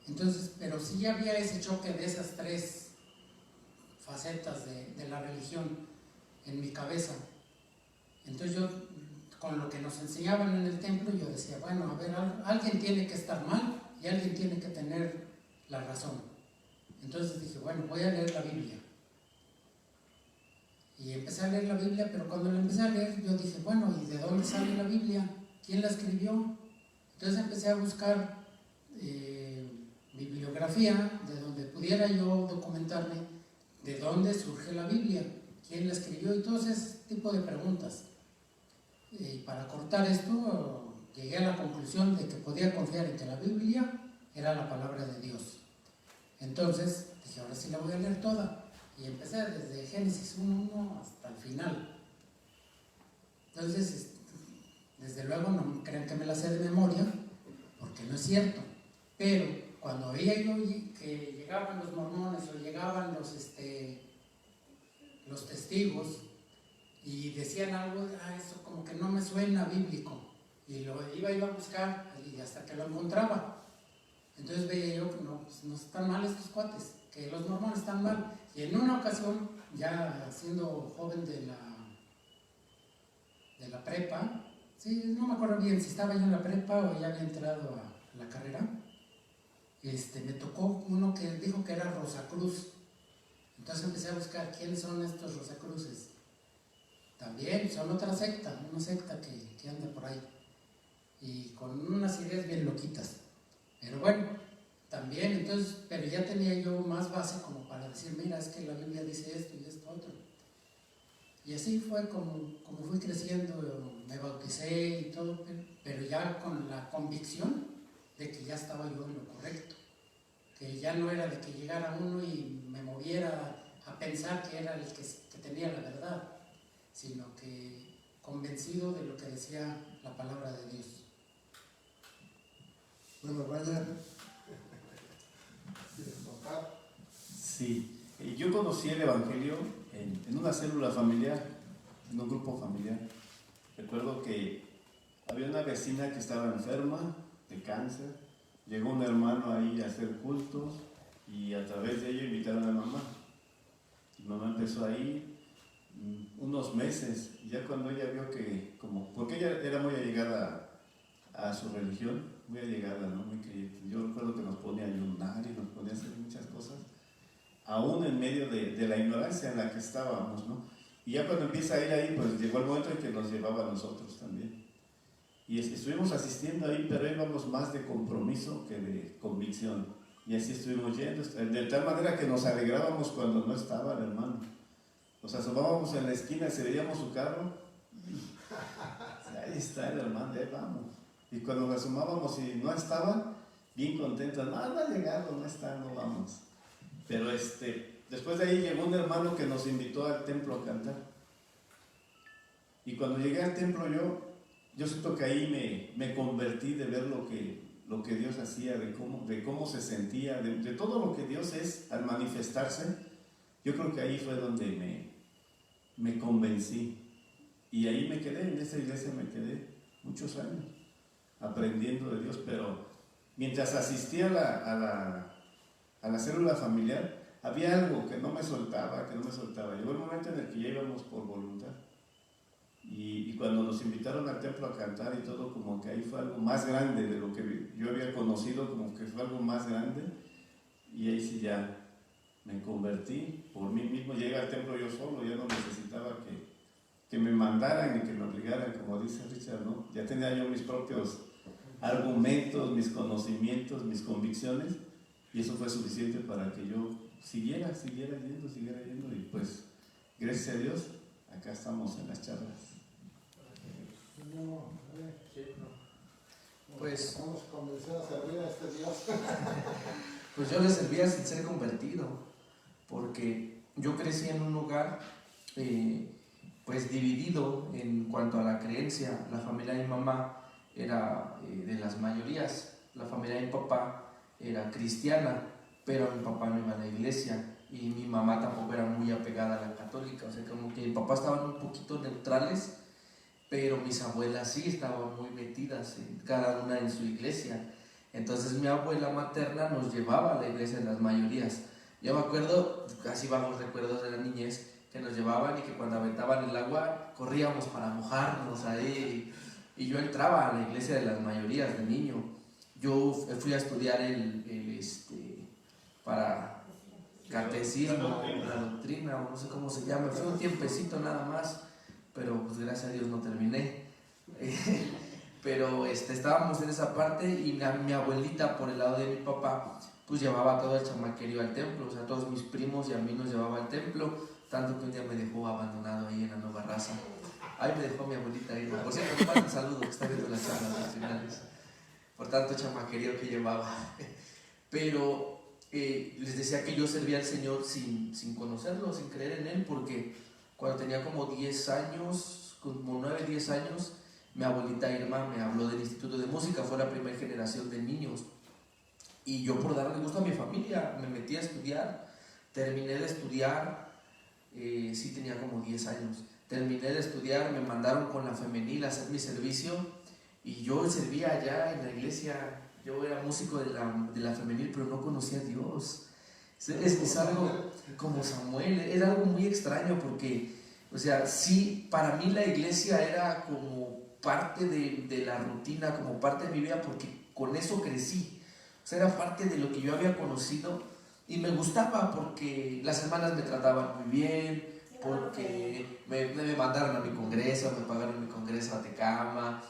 entonces, pero sí había ese choque de esas tres facetas de la religión en mi cabeza. Entonces yo, con lo que nos enseñaban en el templo, yo decía, bueno, a ver, alguien tiene que estar mal y alguien tiene que tener la razón. Entonces dije, bueno, voy a leer la Biblia. Y empecé a leer la Biblia, pero cuando la empecé a leer, yo dije, bueno, ¿y de dónde sale la Biblia? ¿Quién la escribió? Entonces empecé a buscar bibliografía, de donde pudiera yo documentarme de dónde surge la Biblia, quién la escribió y todo ese tipo de preguntas. Y para cortar esto, llegué a la conclusión de que podía confiar en que la Biblia era la palabra de Dios. Entonces dije, ahora sí la voy a leer toda. Y empecé desde Génesis 1:1 hasta el final. Entonces, desde luego no crean que me la sé de memoria, porque no es cierto. Pero cuando veía yo que llegaban los mormones o llegaban los testigos y decían algo, eso como que no me suena bíblico, y lo iba a buscar y hasta que lo encontraba. Entonces veía yo que no, pues no están mal estos cuates, que los mormones están mal. Y en una ocasión, ya siendo joven de la prepa, sí, no me acuerdo bien si estaba yo en la prepa o ya había entrado a la carrera, me tocó uno que dijo que era Rosacruz. Entonces empecé a buscar quiénes son estos Rosacruces. También son otra secta, una secta que anda por ahí, y con unas ideas bien loquitas. Pero bueno, también, entonces, pero ya tenía yo más base como para decir, mira, es que la Biblia dice esto y esto otro. Y así fue como fui creciendo, me bauticé y todo, pero ya con la convicción de que ya estaba yo en lo correcto, que ya no era de que llegara uno y me moviera a pensar que era el que tenía la verdad, sino que convencido de lo que decía la palabra de Dios. Bueno, vaya. ¿Quieres tocar? Sí, yo conocí el Evangelio en una célula familiar, en un grupo familiar. Recuerdo que había una vecina que estaba enferma de cáncer, llegó un hermano ahí a hacer cultos y a través de ello invitaron a mamá. Mi mamá empezó a ir unos meses, y ya cuando ella vio que, porque ella era muy allegada a su religión, muy allegada, ¿no? Muy creyente. Yo recuerdo que nos ponía a ayunar y nos ponía a hacer muchas cosas, aún en medio de la ignorancia en la que estábamos, ¿no? Y ya cuando empieza a ir ahí, pues llegó el momento en que nos llevaba a nosotros también. Y estuvimos asistiendo ahí, pero íbamos más de compromiso que de convicción. Y así estuvimos yendo, de tal manera que nos alegrábamos cuando no estaba el hermano. Nos asomábamos en la esquina, se veíamos su carro, ahí está el hermano, ahí vamos. Y cuando nos asomábamos y no estaba, bien contentos, no ha llegado, no está, no vamos. Pero después de ahí llegó un hermano que nos invitó al templo a cantar. Y cuando llegué al templo yo siento que ahí me convertí de ver lo que Dios hacía, de cómo se sentía, de todo lo que Dios es al manifestarse. Yo creo que ahí fue donde me convencí. Y ahí me quedé, en esa iglesia me quedé muchos años, aprendiendo de Dios. Pero mientras asistía a la célula familiar, había algo que no me soltaba. Llegó el momento en el que ya íbamos por voluntad. Y cuando nos invitaron al templo a cantar y todo, como que ahí fue algo más grande de lo que yo había conocido, como que fue algo más grande. Y ahí sí ya me convertí por mí mismo. Llegué al templo yo solo, ya no necesitaba que me mandaran y que me obligaran, como dice Richard, ¿no? Ya tenía yo mis propios argumentos, mis conocimientos, mis convicciones, y eso fue suficiente para que yo siguiera yendo, y pues, gracias a Dios, acá estamos en las charlas. Pues estamos convencidos de servir a este Dios. Pues yo le servía sin ser convertido, porque yo crecí en un hogar pues dividido en cuanto a la creencia. La familia de mi mamá era de las mayorías, la familia de mi papá era cristiana, pero mi papá no iba a la iglesia y mi mamá tampoco era muy apegada a la católica, o sea, como que mi papá estaban un poquito neutrales, pero mis abuelas sí estaban muy metidas, cada una en su iglesia. Entonces mi abuela materna nos llevaba a la iglesia de las mayorías. Yo me acuerdo, así vamos recuerdos de la niñez, que nos llevaban y que cuando aventaban el agua corríamos para mojarnos ahí. Y yo entraba a la iglesia de las mayorías de niño. Yo fui a estudiar para catecismo, la doctrina, o no sé cómo se llama. Fue un tiempecito nada más, pero pues gracias a Dios no terminé. Pero estábamos en esa parte y mi abuelita, por el lado de mi papá, pues llevaba todo el chamaquerío al templo, o sea, todos mis primos y a mí nos llevaba al templo, tanto que un día me dejó abandonado ahí en la Nueva Raza. Ahí me dejó mi abuelita ahí. Por cierto, me manda un saludo, que está viendo las charlas nacionales, por tanto chamaquerío que llevaba. Pero les decía que yo servía al Señor sin conocerlo, sin creer en Él, porque cuando tenía como 10 años, como 9, 10 años, mi abuelita Irma me habló del Instituto de Música, fue la primera generación de niños. Y yo, por darle gusto a mi familia, me metí a estudiar. Terminé de estudiar, sí tenía como 10 años. Terminé de estudiar, me mandaron con la femenil a hacer mi servicio y yo servía allá en la iglesia. Yo era músico de la femenil, pero no conocía a Dios. Es algo como Samuel, era algo muy extraño porque, o sea, sí, para mí la iglesia era como parte de la rutina, como parte de mi vida, porque con eso crecí. O sea, era parte de lo que yo había conocido y me gustaba porque las hermanas me trataban muy bien, porque me mandaron a mi congreso, me pagaron mi congreso a Tecama,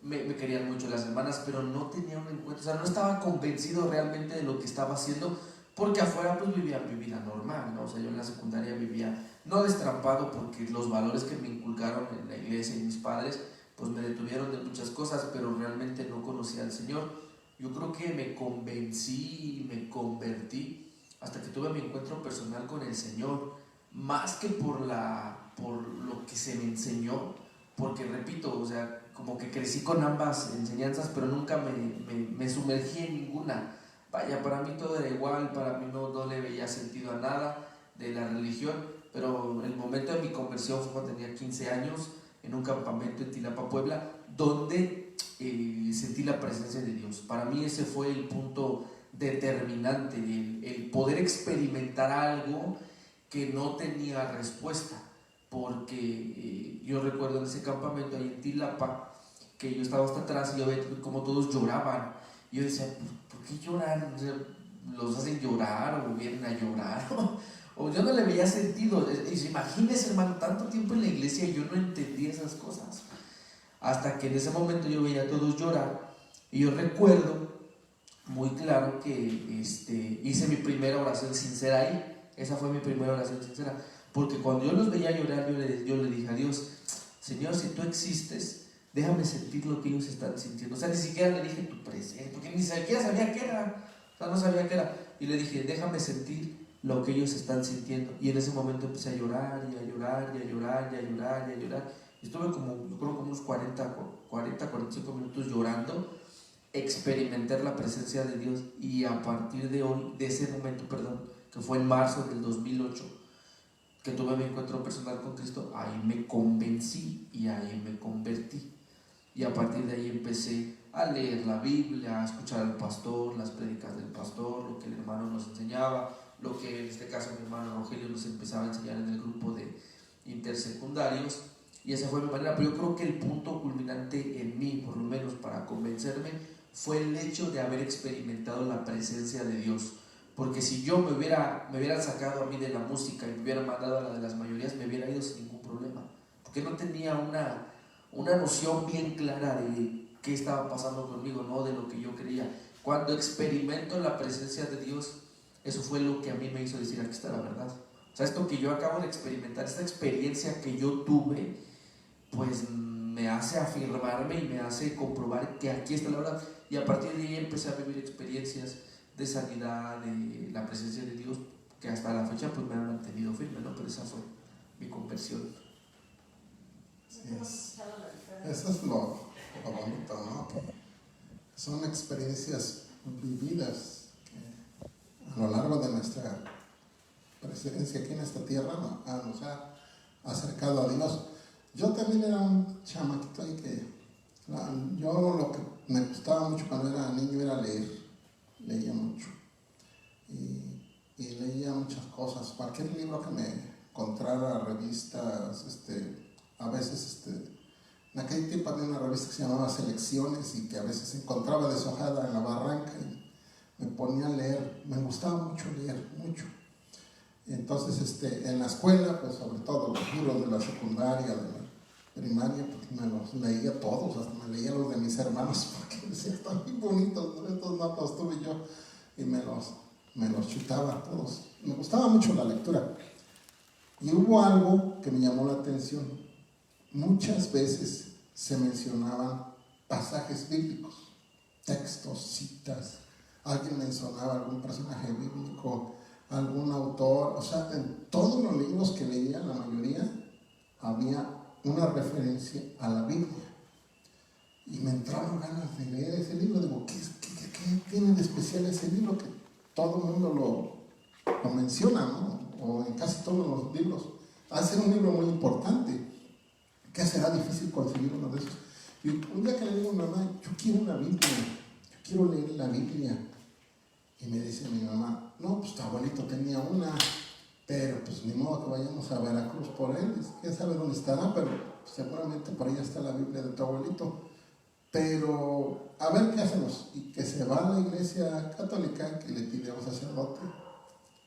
me querían mucho las hermanas, pero no tenía un encuentro, o sea, no estaba convencido realmente de lo que estaba haciendo, porque afuera pues vivía mi vida normal, ¿no? O sea, yo en la secundaria vivía, no destrampado, porque los valores que me inculcaron en la iglesia y mis padres, pues me detuvieron de muchas cosas, pero realmente no conocía al Señor. Yo creo que me convencí y me convertí hasta que tuve mi encuentro personal con el Señor, más que por lo que se me enseñó, porque repito, o sea, como que crecí con ambas enseñanzas, pero nunca me sumergí en ninguna. Vaya, para mí todo era igual, para mí no le veía sentido a nada de la religión, pero el momento de mi conversión fue cuando tenía 15 años, en un campamento en Tilapa, Puebla, donde sentí la presencia de Dios. Para mí ese fue el punto determinante, el poder experimentar algo que no tenía respuesta, porque yo recuerdo en ese campamento ahí en Tilapa, que yo estaba hasta atrás y yo veía como todos lloraban, y yo decía, ¿por qué lloran? O sea, ¿los hacen llorar o vienen a llorar? O yo no le veía sentido. Imagínese, hermano, tanto tiempo en la iglesia y yo no entendía esas cosas, hasta que en ese momento yo veía a todos llorar, y yo recuerdo muy claro que hice mi primera oración sincera ahí. Esa fue mi primera oración sincera, porque cuando yo los veía llorar, yo le dije a Dios, Señor, si tú existes, déjame sentir lo que ellos están sintiendo. O sea, ni siquiera le dije tu presencia, porque ni siquiera sabía qué era, o sea, no sabía qué era, y le dije, déjame sentir lo que ellos están sintiendo. Y en ese momento empecé a llorar, y a llorar, y a llorar, y a llorar, y a llorar. Estuve como, yo creo, como unos 45 minutos llorando. Experimentar la presencia de Dios, y a partir de hoy, de ese momento, que fue en marzo del 2008, que tuve mi encuentro personal con Cristo, ahí me convencí y ahí me convertí. Y a partir de ahí empecé a leer la Biblia, a escuchar al pastor, las prédicas del pastor, lo que el hermano nos enseñaba, lo que en este caso mi hermano Rogelio nos empezaba a enseñar en el grupo de intersecundarios. Y esa fue mi manera, pero yo creo que el punto culminante en mí, por lo menos para convencerme, fue el hecho de haber experimentado la presencia de Dios. Porque si yo me hubieran sacado a mí de la música y me hubieran mandado a la de las mayorías, me hubiera ido sin ningún problema, porque no tenía una noción bien clara de qué estaba pasando conmigo, no de lo que yo creía. Cuando experimento la presencia de Dios, eso fue lo que a mí me hizo decir, aquí está la verdad. O sea, esto que yo acabo de experimentar, esta experiencia que yo tuve, pues me hace afirmarme y me hace comprobar que aquí está la verdad. Y a partir de ahí empecé a vivir experiencias de sanidad, de la presencia de Dios, que hasta la fecha pues me han mantenido firme, ¿no? Pero esa fue mi conversión. Sí, eso es lo bonito, ¿no? Son experiencias vividas que a lo largo de nuestra presencia aquí en esta tierra nos ha acercado a Dios. Yo también era un chamaquito ahí que yo lo que me gustaba mucho cuando era niño era leer. Leía mucho y leía muchas cosas. Cualquier libro que me encontrara, revistas, a veces en aquel tiempo había una revista que se llamaba Selecciones y que a veces se encontraba deshojada en la barranca y me ponía a leer. Me gustaba mucho leer, mucho. Entonces en la escuela, pues sobre todo los libros de la secundaria, de la primaria, pues me los leía todos, hasta me leía los de mis hermanos, porque decía, están muy bonitos, ¿no? Estos no los tuve yo, y me los chutaba todos. Me gustaba mucho la lectura. Y hubo algo que me llamó la atención. Muchas veces se mencionaban pasajes bíblicos, textos, citas. Alguien mencionaba algún personaje bíblico, algún autor. O sea, en todos los libros que leía, la mayoría, había una referencia a la Biblia. Y me entraron ganas de leer ese libro. Digo, ¿qué tiene de especial ese libro que todo el mundo lo menciona, ¿no? O en casi todos los libros? Ha de ser un libro muy importante. ¿Qué será difícil conseguir uno de esos? Y un día que le digo a mi mamá, yo quiero una Biblia, yo quiero leer la Biblia. Y me dice mi mamá, no, pues tu abuelito tenía una, pero pues ni modo que vayamos a Veracruz por él. Quién sabe dónde estará, pero seguramente por allá está la Biblia de tu abuelito. Pero a ver qué hacemos. Y que se va a la iglesia católica, que le pide a un sacerdote.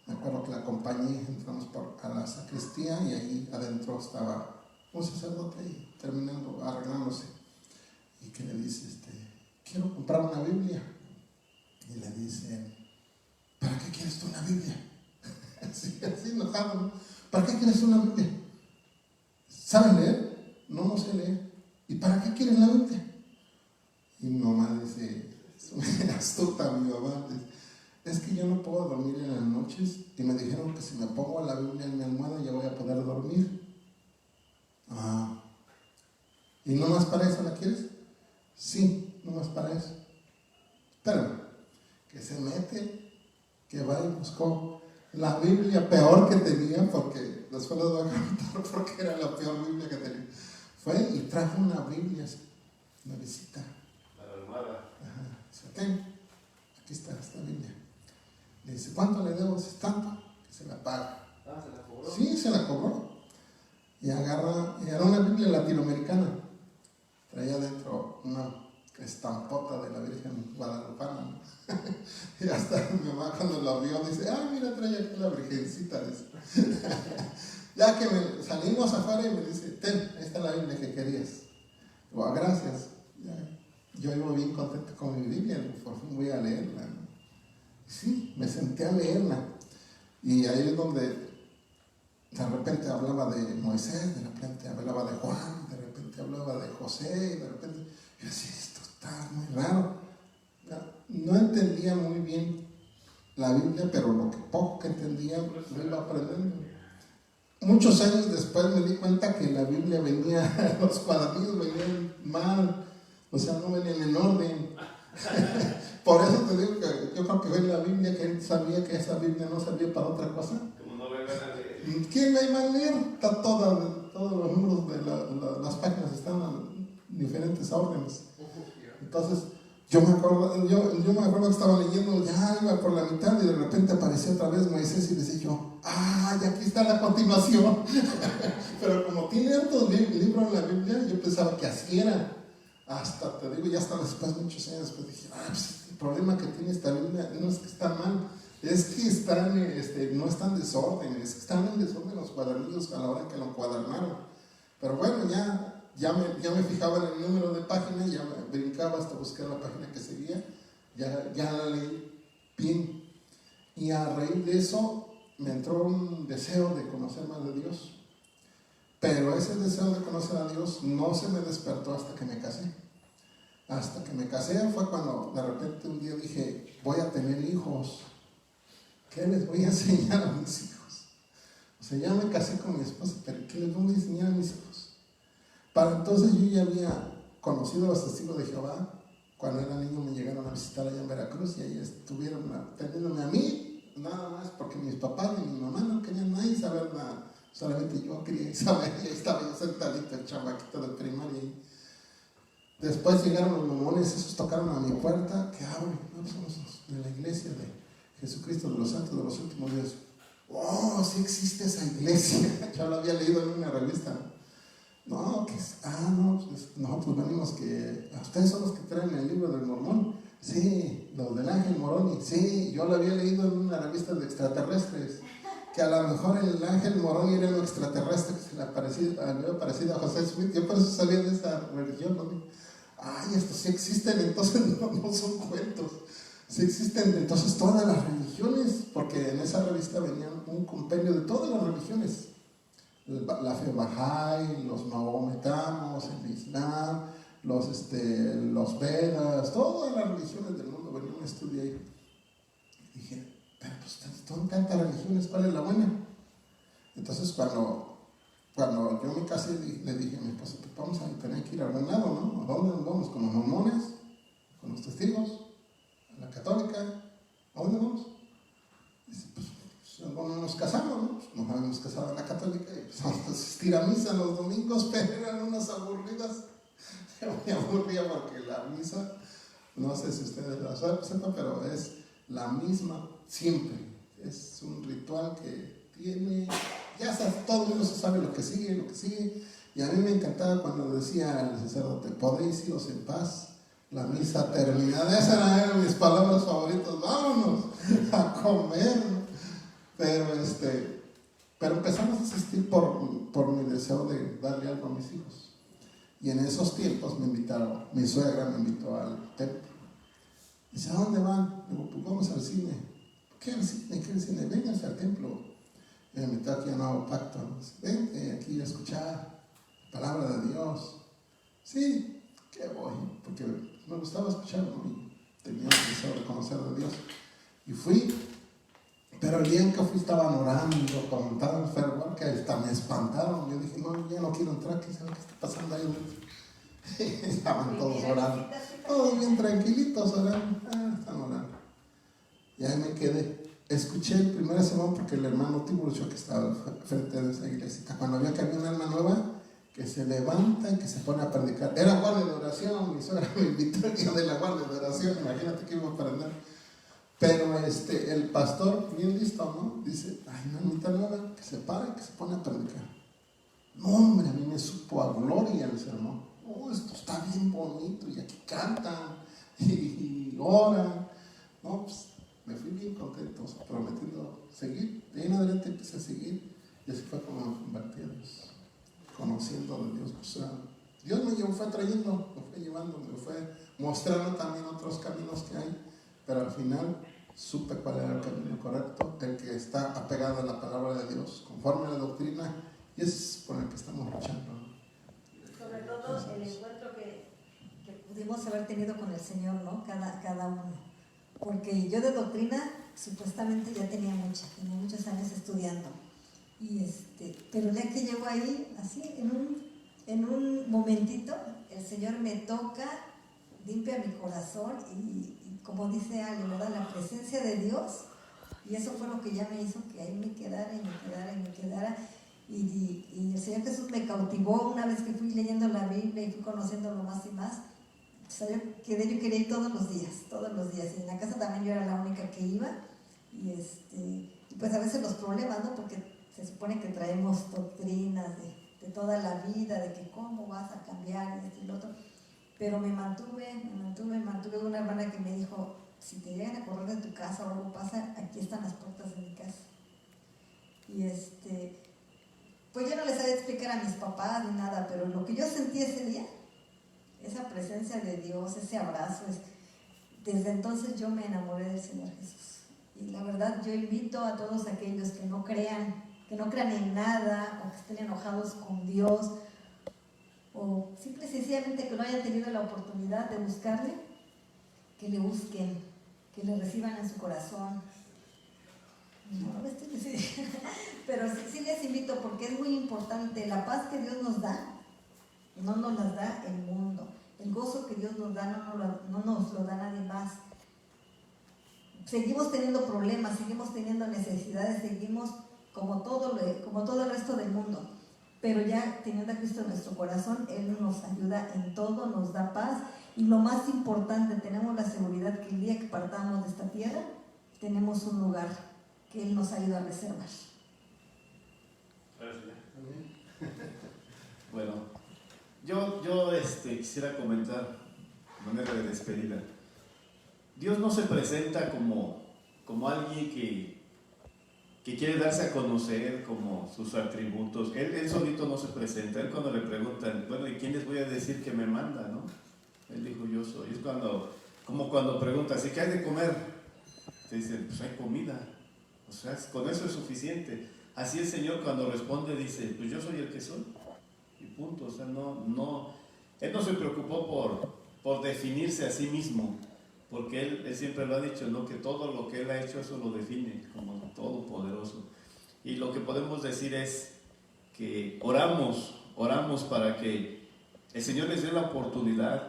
Me acuerdo que la acompañé, entramos a la sacristía y ahí adentro estaba un sacerdote ahí terminando, arreglándose. Y que le dice, quiero comprar una Biblia. Y le dice, ¿para qué quieres tú una Biblia? así enojado, ¿no? ¿Para qué quieres tú una Biblia? ¿Sabes leer? No sé leer. ¿Y para qué quieres la Biblia? Y mi mamá dice, astuta mi mamá, dice, es que yo no puedo dormir en las noches y me dijeron que si me pongo la Biblia en mi almohada ya voy a poder dormir. Ah, ¿y no más para eso la quieres? Sí, no más para eso. Espérame, que se mete, que va y buscó la Biblia peor que tenía, porque después les voy a contar porque era la peor Biblia que tenía. Fue y trajo una Biblia, una visita. Dice, aquí está esta Biblia. Le dice, ¿cuánto le debo? Dice, tanto, que se la paga. ¿Se la cobró? Sí, se la cobró. Y agarra, y era una Biblia latinoamericana. Traía dentro una estampota de la Virgen Guadalupana, ¿no? Y hasta mi mamá cuando la vio dice, mira, trae aquí la Virgencita. Dice. Ya que salimos afuera y me dice, ten, ahí está la Biblia que querías. Digo, gracias. Ya, yo iba bien contento con mi Biblia, por fin voy a leerla, ¿no? Sí, me senté a leerla. Y ahí es donde de repente hablaba de Moisés, de repente hablaba de Juan, de repente hablaba de José, y de repente yo decía, esto está muy raro. No entendía muy bien la Biblia, pero lo que poco que entendía lo iba aprendiendo. Muchos años después me di cuenta que la Biblia venía, los cuadernillos venían mal, o sea, no venían en orden. Por eso te digo que yo creo que en la Biblia que él sabía que esa Biblia no servía para otra cosa. Como no le van a leer. ¿Quién la iba a leer? Está todos los números de las páginas están en diferentes órdenes. Entonces, yo me acuerdo que estaba leyendo, ya iba por la mitad y de repente apareció otra vez Moisés y decía yo, y aquí está la continuación. Pero como tiene hartos libros en la Biblia, yo pensaba que así era. Hasta, te digo, ya hasta después, muchos años después, dije, pues el problema que tiene esta Biblia no es que está mal, es que están, no están en desorden, es que están en desorden los cuadernillos a la hora que lo encuadernaron. Pero bueno, ya me fijaba en el número de página, ya me brincaba hasta buscar la página que seguía, ya la leí bien. Y a raíz de eso me entró un deseo de conocer más de Dios. Pero ese deseo de conocer a Dios no se me despertó hasta que me casé. Hasta que me casé fue cuando de repente un día dije, voy a tener hijos. ¿Qué les voy a enseñar a mis hijos? O sea, ya me casé con mi esposa, pero ¿qué les voy a enseñar a mis hijos? Para entonces yo ya había conocido a los testigos de Jehová. Cuando era niño me llegaron a visitar allá en Veracruz y ahí estuvieron atendiéndome a mí, nada más porque mis papás y mi mamá no querían nadie saber nada. Solamente yo quería saber, y ahí estaba yo sentadito, el chamaquito de primaria. Después llegaron los mormones, esos tocaron a mi puerta, que abren, no, somos de la iglesia de Jesucristo de los Santos de los Últimos Días. ¡Oh, sí existe esa iglesia! Yo lo había leído en una revista. No, pues nosotros venimos que... ¿Ustedes son los que traen el libro del Mormón? Sí, los del Ángel Moroni. Sí, yo lo había leído en una revista de extraterrestres. Que a lo mejor el Ángel Moroni era un extraterrestre que se le había parecido a José Smith. Yo por eso sabía de esa religión, ¿no? Estos sí existen, entonces no son cuentos. Sí existen entonces todas las religiones, porque en esa revista venía un compendio de todas las religiones. La fe Bahá'í, los mahometanos, el Islam, los Vedas, todas las religiones del mundo venía un estudio ahí. Y dije, pero pues son tantas religiones, ¿cuál es la buena? Entonces cuando Cuando yo me casé, le dije a mi esposa, pues vamos a tener que ir a algún lado, ¿no? ¿A dónde nos vamos? ¿Con los mormones? ¿Con los testigos? ¿A la católica? ¿A dónde vamos? Dice, pues cuando nos casamos, ¿no? Pues nos habíamos casado en la católica y empezamos a asistir a misa los domingos, pero eran unas aburridas. Yo me aburría porque la misa, no sé si ustedes la sepan, pero es la misma siempre. Es un ritual que tiene, ya todo el mundo se sabe lo que sigue. Y a mí me encantaba cuando decía el sacerdote, podéis iros en paz, la misa terminada. Esas eran mis palabras favoritas, vámonos a comer, ¿no? Pero empezamos a asistir por mi deseo de darle algo a mis hijos. Y en esos tiempos mi suegra me invitó al templo. Dice, ¿a dónde van? Digo, pues vamos al cine. ¿Qué al cine? ¿Qué al cine? Vénganse al templo. Me invitó aquí a Nuevo Pacto. Dice, vente aquí a escuchar la palabra de Dios. Sí, que voy, porque me gustaba escuchar, ¿no? Y tenía el deseo de conocer de Dios. Y fui, pero el día en que fui estaban orando con tal fervor que hasta me espantaron. Yo dije, no, ya no quiero entrar, ¿qué sabe qué está pasando ahí dentro? Estaban todos orando, todos bien tranquilitos orando. Están orando. Y ahí me quedé. Escuché el primer sermón porque el hermano Tiburcio, que estaba frente de esa iglesia, cuando vio que había un alma nueva, que se levanta y que se pone a predicar. Era guardia de oración, mi suegra me invitó el día de la guardia de oración, imagínate que iba a aprender. Pero el pastor, bien listo, ¿no? Dice, ay, una almita nueva, que se para y que se pone a predicar. No, hombre, a mí me supo a gloria el sermón. Oh, esto está bien bonito, y aquí cantan, y oran. No, pues, me fui bien contento, prometiendo seguir. De ahí en adelante empecé a seguir, y así fue como me convertí a Dios, conociendo de Dios. O sea, Dios me fue trayendo, me fue llevando, me fue mostrando también otros caminos que hay, pero al final supe cuál era el camino correcto, el que está apegado a la palabra de Dios, conforme a la doctrina, y es por el que estamos luchando. Sobre todo el encuentro que pudimos haber tenido con el Señor, ¿no? Cada uno. Porque yo de doctrina supuestamente ya tenía muchos años estudiando. Pero el día que llego ahí, así, en un momentito, el Señor me toca, limpia mi corazón y como dice Ale, ¿verdad? La presencia de Dios, y eso fue lo que ya me hizo que ahí me quedara. Y el Señor Jesús me cautivó una vez que fui leyendo la Biblia y fui conociéndolo más y más. O sea, yo quería ir todos los días. Y en la casa también yo era la única que iba. Y pues a veces los problemas, ¿no? Porque se supone que traemos doctrinas de toda la vida, de que cómo vas a cambiar y esto y lo otro. Pero me mantuve una hermana que me dijo, si te llegan a correr de tu casa o algo pasa, aquí están las puertas de mi casa. Y pues yo no les sabía explicar a mis papás ni nada, pero lo que yo sentí ese día, esa presencia de Dios, ese abrazo, desde entonces yo me enamoré del Señor Jesús. Y la verdad yo invito a todos aquellos que no crean en nada, o que estén enojados con Dios, o simple y sencillamente que no hayan tenido la oportunidad de buscarle, que le busquen, que le reciban en su corazón. No, pero sí les invito, porque es muy importante. La paz que Dios nos da, no nos las da el mundo. El gozo que Dios nos da no nos lo da nadie más. Seguimos teniendo problemas, seguimos teniendo necesidades, seguimos como todo el resto del mundo. Pero ya teniendo a Cristo en nuestro corazón, Él nos ayuda en todo, nos da paz. Y lo más importante, tenemos la seguridad que el día que partamos de esta tierra, tenemos un lugar que Él nos ayuda a reservar. Bueno, yo quisiera comentar de manera de despedida. Dios no se presenta como alguien que quiere darse a conocer como sus atributos. Él solito no se presenta. Él cuando le preguntan, bueno, ¿y quién les voy a decir que me manda, no? Él dijo, yo soy. Es como cuando preguntas, ¿y qué hay de comer? Te dicen, pues hay comida. O sea, con eso es suficiente. Así el Señor cuando responde dice, pues yo soy el que soy. Y punto. O sea, Él no se preocupó por definirse a sí mismo. Porque él siempre lo ha dicho, ¿no? Que todo lo que Él ha hecho, eso lo define como todopoderoso. Y lo que podemos decir es que oramos para que el Señor les dé la oportunidad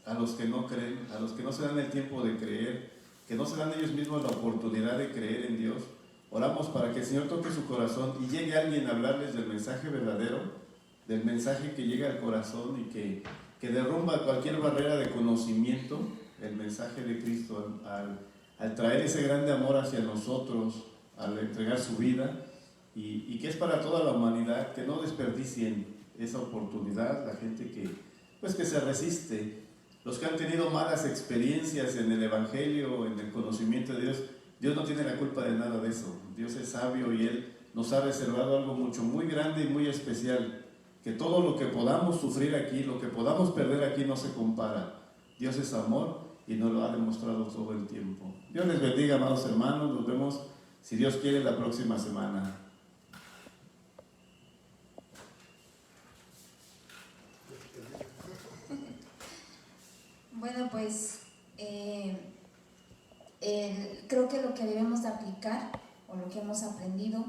a los que no creen, a los que no se dan el tiempo de creer, que no se dan ellos mismos la oportunidad de creer en Dios. Oramos para que el Señor toque su corazón y llegue alguien a hablarles del mensaje verdadero, del mensaje que llega al corazón y que derrumba cualquier barrera de conocimiento, el mensaje de Cristo al traer ese grande amor hacia nosotros, al entregar su vida, y que es para toda la humanidad, que no desperdicien esa oportunidad, la gente que se resiste, los que han tenido malas experiencias en el Evangelio, en el conocimiento de Dios. Dios no tiene la culpa de nada de eso. Dios es sabio y Él nos ha reservado algo muy grande y muy especial, que todo lo que podamos sufrir aquí, lo que podamos perder aquí no se compara. Dios es amor y nos lo ha demostrado todo el tiempo. Dios les bendiga, amados hermanos. Nos vemos, si Dios quiere, la próxima semana. Bueno, pues creo que lo que debemos de aplicar, o lo que hemos aprendido,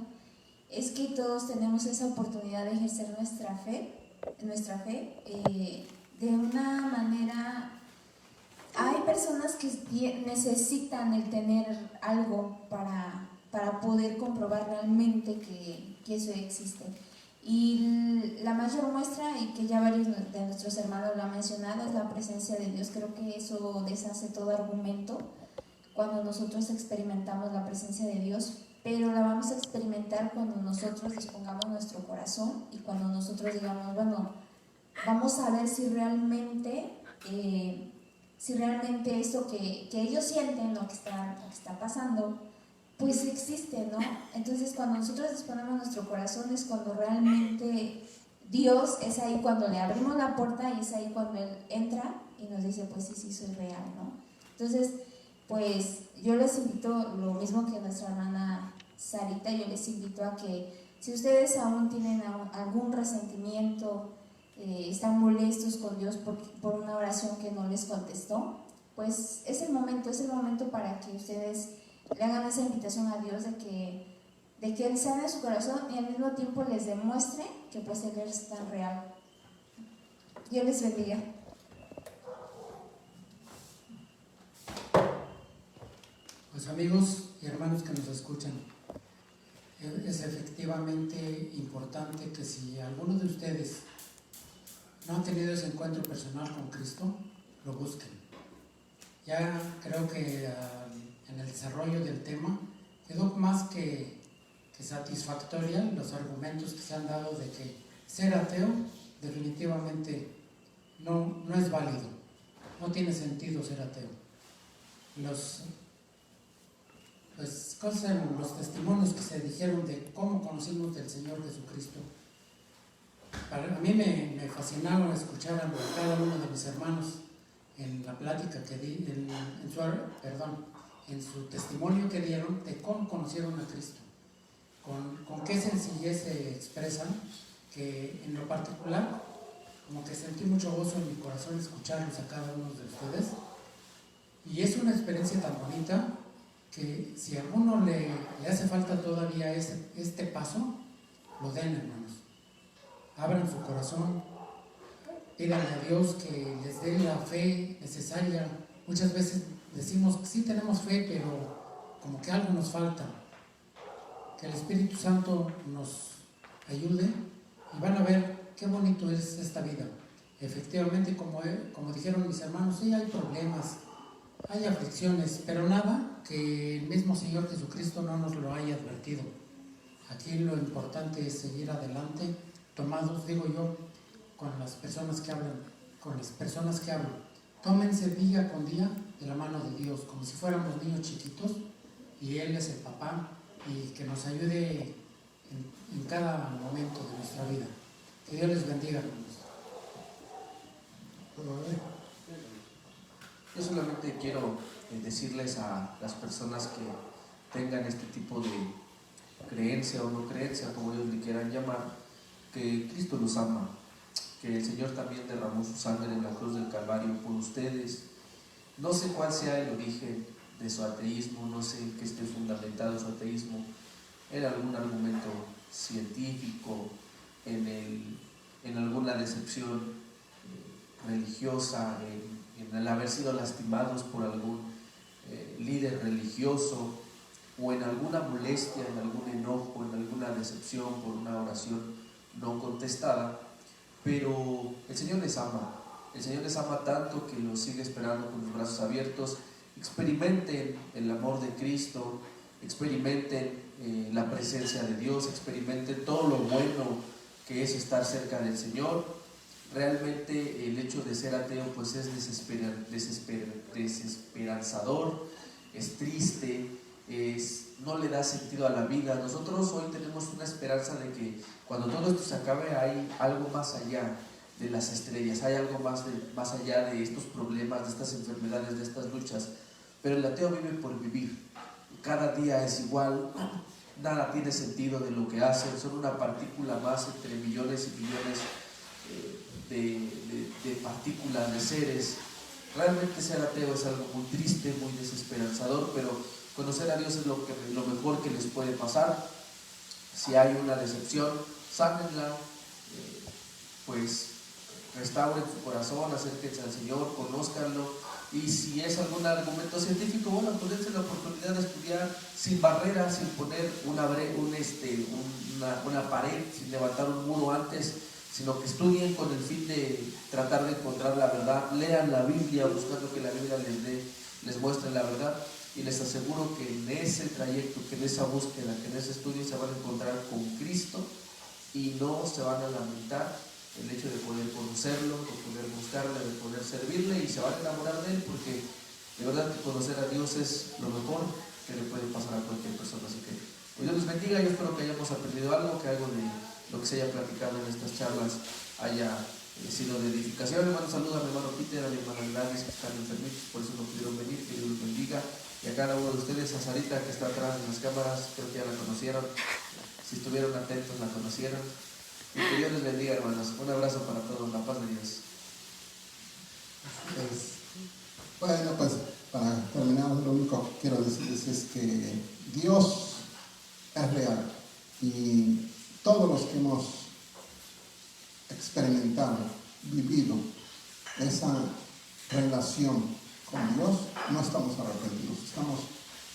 es que todos tenemos esa oportunidad de ejercer nuestra fe de una manera. Hay personas que necesitan el tener algo para poder comprobar realmente que eso existe. Y la mayor muestra, y que ya varios de nuestros hermanos lo han mencionado, es la presencia de Dios. Creo que eso deshace todo argumento cuando nosotros experimentamos la presencia de Dios, pero la vamos a experimentar cuando nosotros dispongamos nuestro corazón y cuando nosotros digamos, bueno, vamos a ver si realmente esto que ellos sienten, lo que está pasando, pues existe, ¿no? Entonces, cuando nosotros disponemos nuestro corazón es cuando realmente Dios, es ahí cuando le abrimos la puerta y es ahí cuando Él entra y nos dice, pues sí, soy real, ¿no? Entonces, pues yo les invito, lo mismo que nuestra hermana Sarita, yo les invito a que si ustedes aún tienen algún resentimiento, están molestos con Dios por una oración que no les contestó, pues es el momento para que ustedes le hagan esa invitación a Dios de que Él sane su corazón y al mismo tiempo les demuestre que pues Él es tan real. Dios les bendiga. Pues amigos y hermanos que nos escuchan, es efectivamente importante que si alguno de ustedes no han tenido ese encuentro personal con Cristo, lo busquen. Ya creo que en el desarrollo del tema quedó más que satisfactoria los argumentos que se han dado de que ser ateo definitivamente no es válido, no tiene sentido ser ateo. Los testimonios que se dijeron de cómo conocimos del Señor Jesucristo, a mí me fascinaron escuchar a cada uno de mis hermanos en la plática que di, en su testimonio que dieron de cómo conocieron a Cristo, con qué sencillez se expresan, que en lo particular como que sentí mucho gozo en mi corazón escucharlos a cada uno de ustedes, y es una experiencia tan bonita que si a alguno le hace falta todavía este paso, lo den, hermanos. Abran su corazón, pídanle a Dios que les dé la fe necesaria. Muchas veces decimos que sí tenemos fe, pero como que algo nos falta. Que el Espíritu Santo nos ayude y van a ver qué bonito es esta vida. Efectivamente, como dijeron mis hermanos, sí hay problemas, hay aflicciones, pero nada que el mismo Señor Jesucristo no nos lo haya advertido. Aquí lo importante es seguir adelante, tomados, digo yo, con las personas que hablan, tómense día con día de la mano de Dios, como si fuéramos niños chiquitos, y Él es el papá, y que nos ayude en cada momento de nuestra vida. Que Dios les bendiga, hermanos. Yo solamente quiero decirles a las personas que tengan este tipo de creencia o no creencia, como ellos le quieran llamar, que Cristo los ama, que el Señor también derramó su sangre en la cruz del Calvario por ustedes. No sé cuál sea el origen de su ateísmo, no sé qué esté fundamentado su ateísmo en algún argumento científico, en alguna decepción religiosa, en el haber sido lastimados por algún líder religioso, o en alguna molestia, en algún enojo, en alguna decepción por una oración no contestada. Pero el Señor les ama tanto que los sigue esperando con los brazos abiertos. Experimenten el amor de Cristo, experimenten la presencia de Dios, experimenten todo lo bueno que es estar cerca del Señor. Realmente el hecho de ser ateo pues es desesperanzador, es triste, no le da sentido a la vida. Nosotros hoy tenemos una esperanza de que cuando todo esto se acabe hay algo más allá de las estrellas, hay algo más allá de estos problemas, de estas enfermedades, de estas luchas. Pero el ateo vive por vivir, cada día es igual, nada tiene sentido de lo que hacen, son una partícula más entre millones y millones de partículas, de seres. Realmente ser ateo es algo muy triste, muy desesperanzador, pero conocer a Dios es lo mejor que les puede pasar. Si hay una decepción, sánenla, pues restauren su corazón, acérquense al Señor, conózcanlo. Y si es algún argumento científico, bueno, pues dense la oportunidad de estudiar sin barreras, sin poner una pared, sin levantar un muro antes, sino que estudien con el fin de tratar de encontrar la verdad. Lean la Biblia buscando que la Biblia les muestre la verdad, y les aseguro que en ese trayecto, que en esa búsqueda, que en ese estudio se van a encontrar con Cristo y no se van a lamentar el hecho de poder conocerlo, de poder buscarle, de poder servirle, y se van a enamorar de él, porque de verdad que conocer a Dios es lo mejor que le puede pasar a cualquier persona. Así que Dios les bendiga. Yo espero que hayamos aprendido algo, que algo de lo que se haya platicado en estas charlas haya sido de edificación. Le mando un saludo a mi hermano Peter, a mi hermana Gladys, que están enfermitos, por eso no pudieron venir. Que Dios los bendiga, y a cada uno de ustedes, a Sarita, que está atrás de las cámaras, creo que ya la conocieron, si estuvieron atentos la conocieron. Y que Dios les bendiga, hermanos. Un abrazo para todos, la paz de Dios. Bueno, pues para terminar, lo único que quiero decirles es que Dios es real, y todos los que hemos experimentado, vivido esa relación con Dios, no estamos arrepentidos, estamos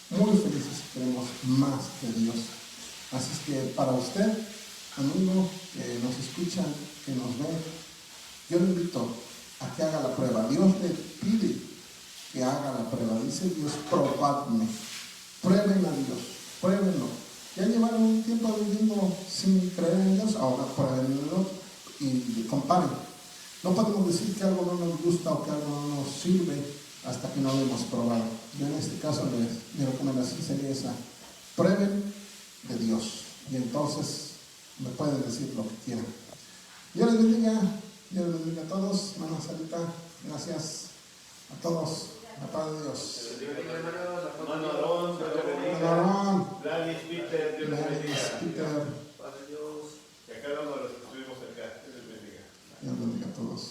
muy felices y queremos más de Dios. Así es que para usted, amigo, que nos escucha, que nos ve, yo le invito a que haga la prueba. Dios le pide que haga la prueba. Dice Dios, probadme, prueben a Dios, pruébenlo. Ya llevaron un tiempo viviendo sin creer en Dios, ahora pruébenlo y comparen. No podemos decir que algo no nos gusta o que algo no nos sirve hasta que no lo hemos probado. Yo en este caso mi recomendación sería esa: prueben de Dios, y entonces me pueden decir lo que quieran. Dios les bendiga a todos. Hermana Sarita, gracias a todos. La paz de Dios. Hermano Aarón, Dios te bendiga. Aarón. Gladys, Peter, Dios les bendiga. Peter. Y a cada uno de los que estuvimos acá, Dios les bendiga. Dios bendiga a todos.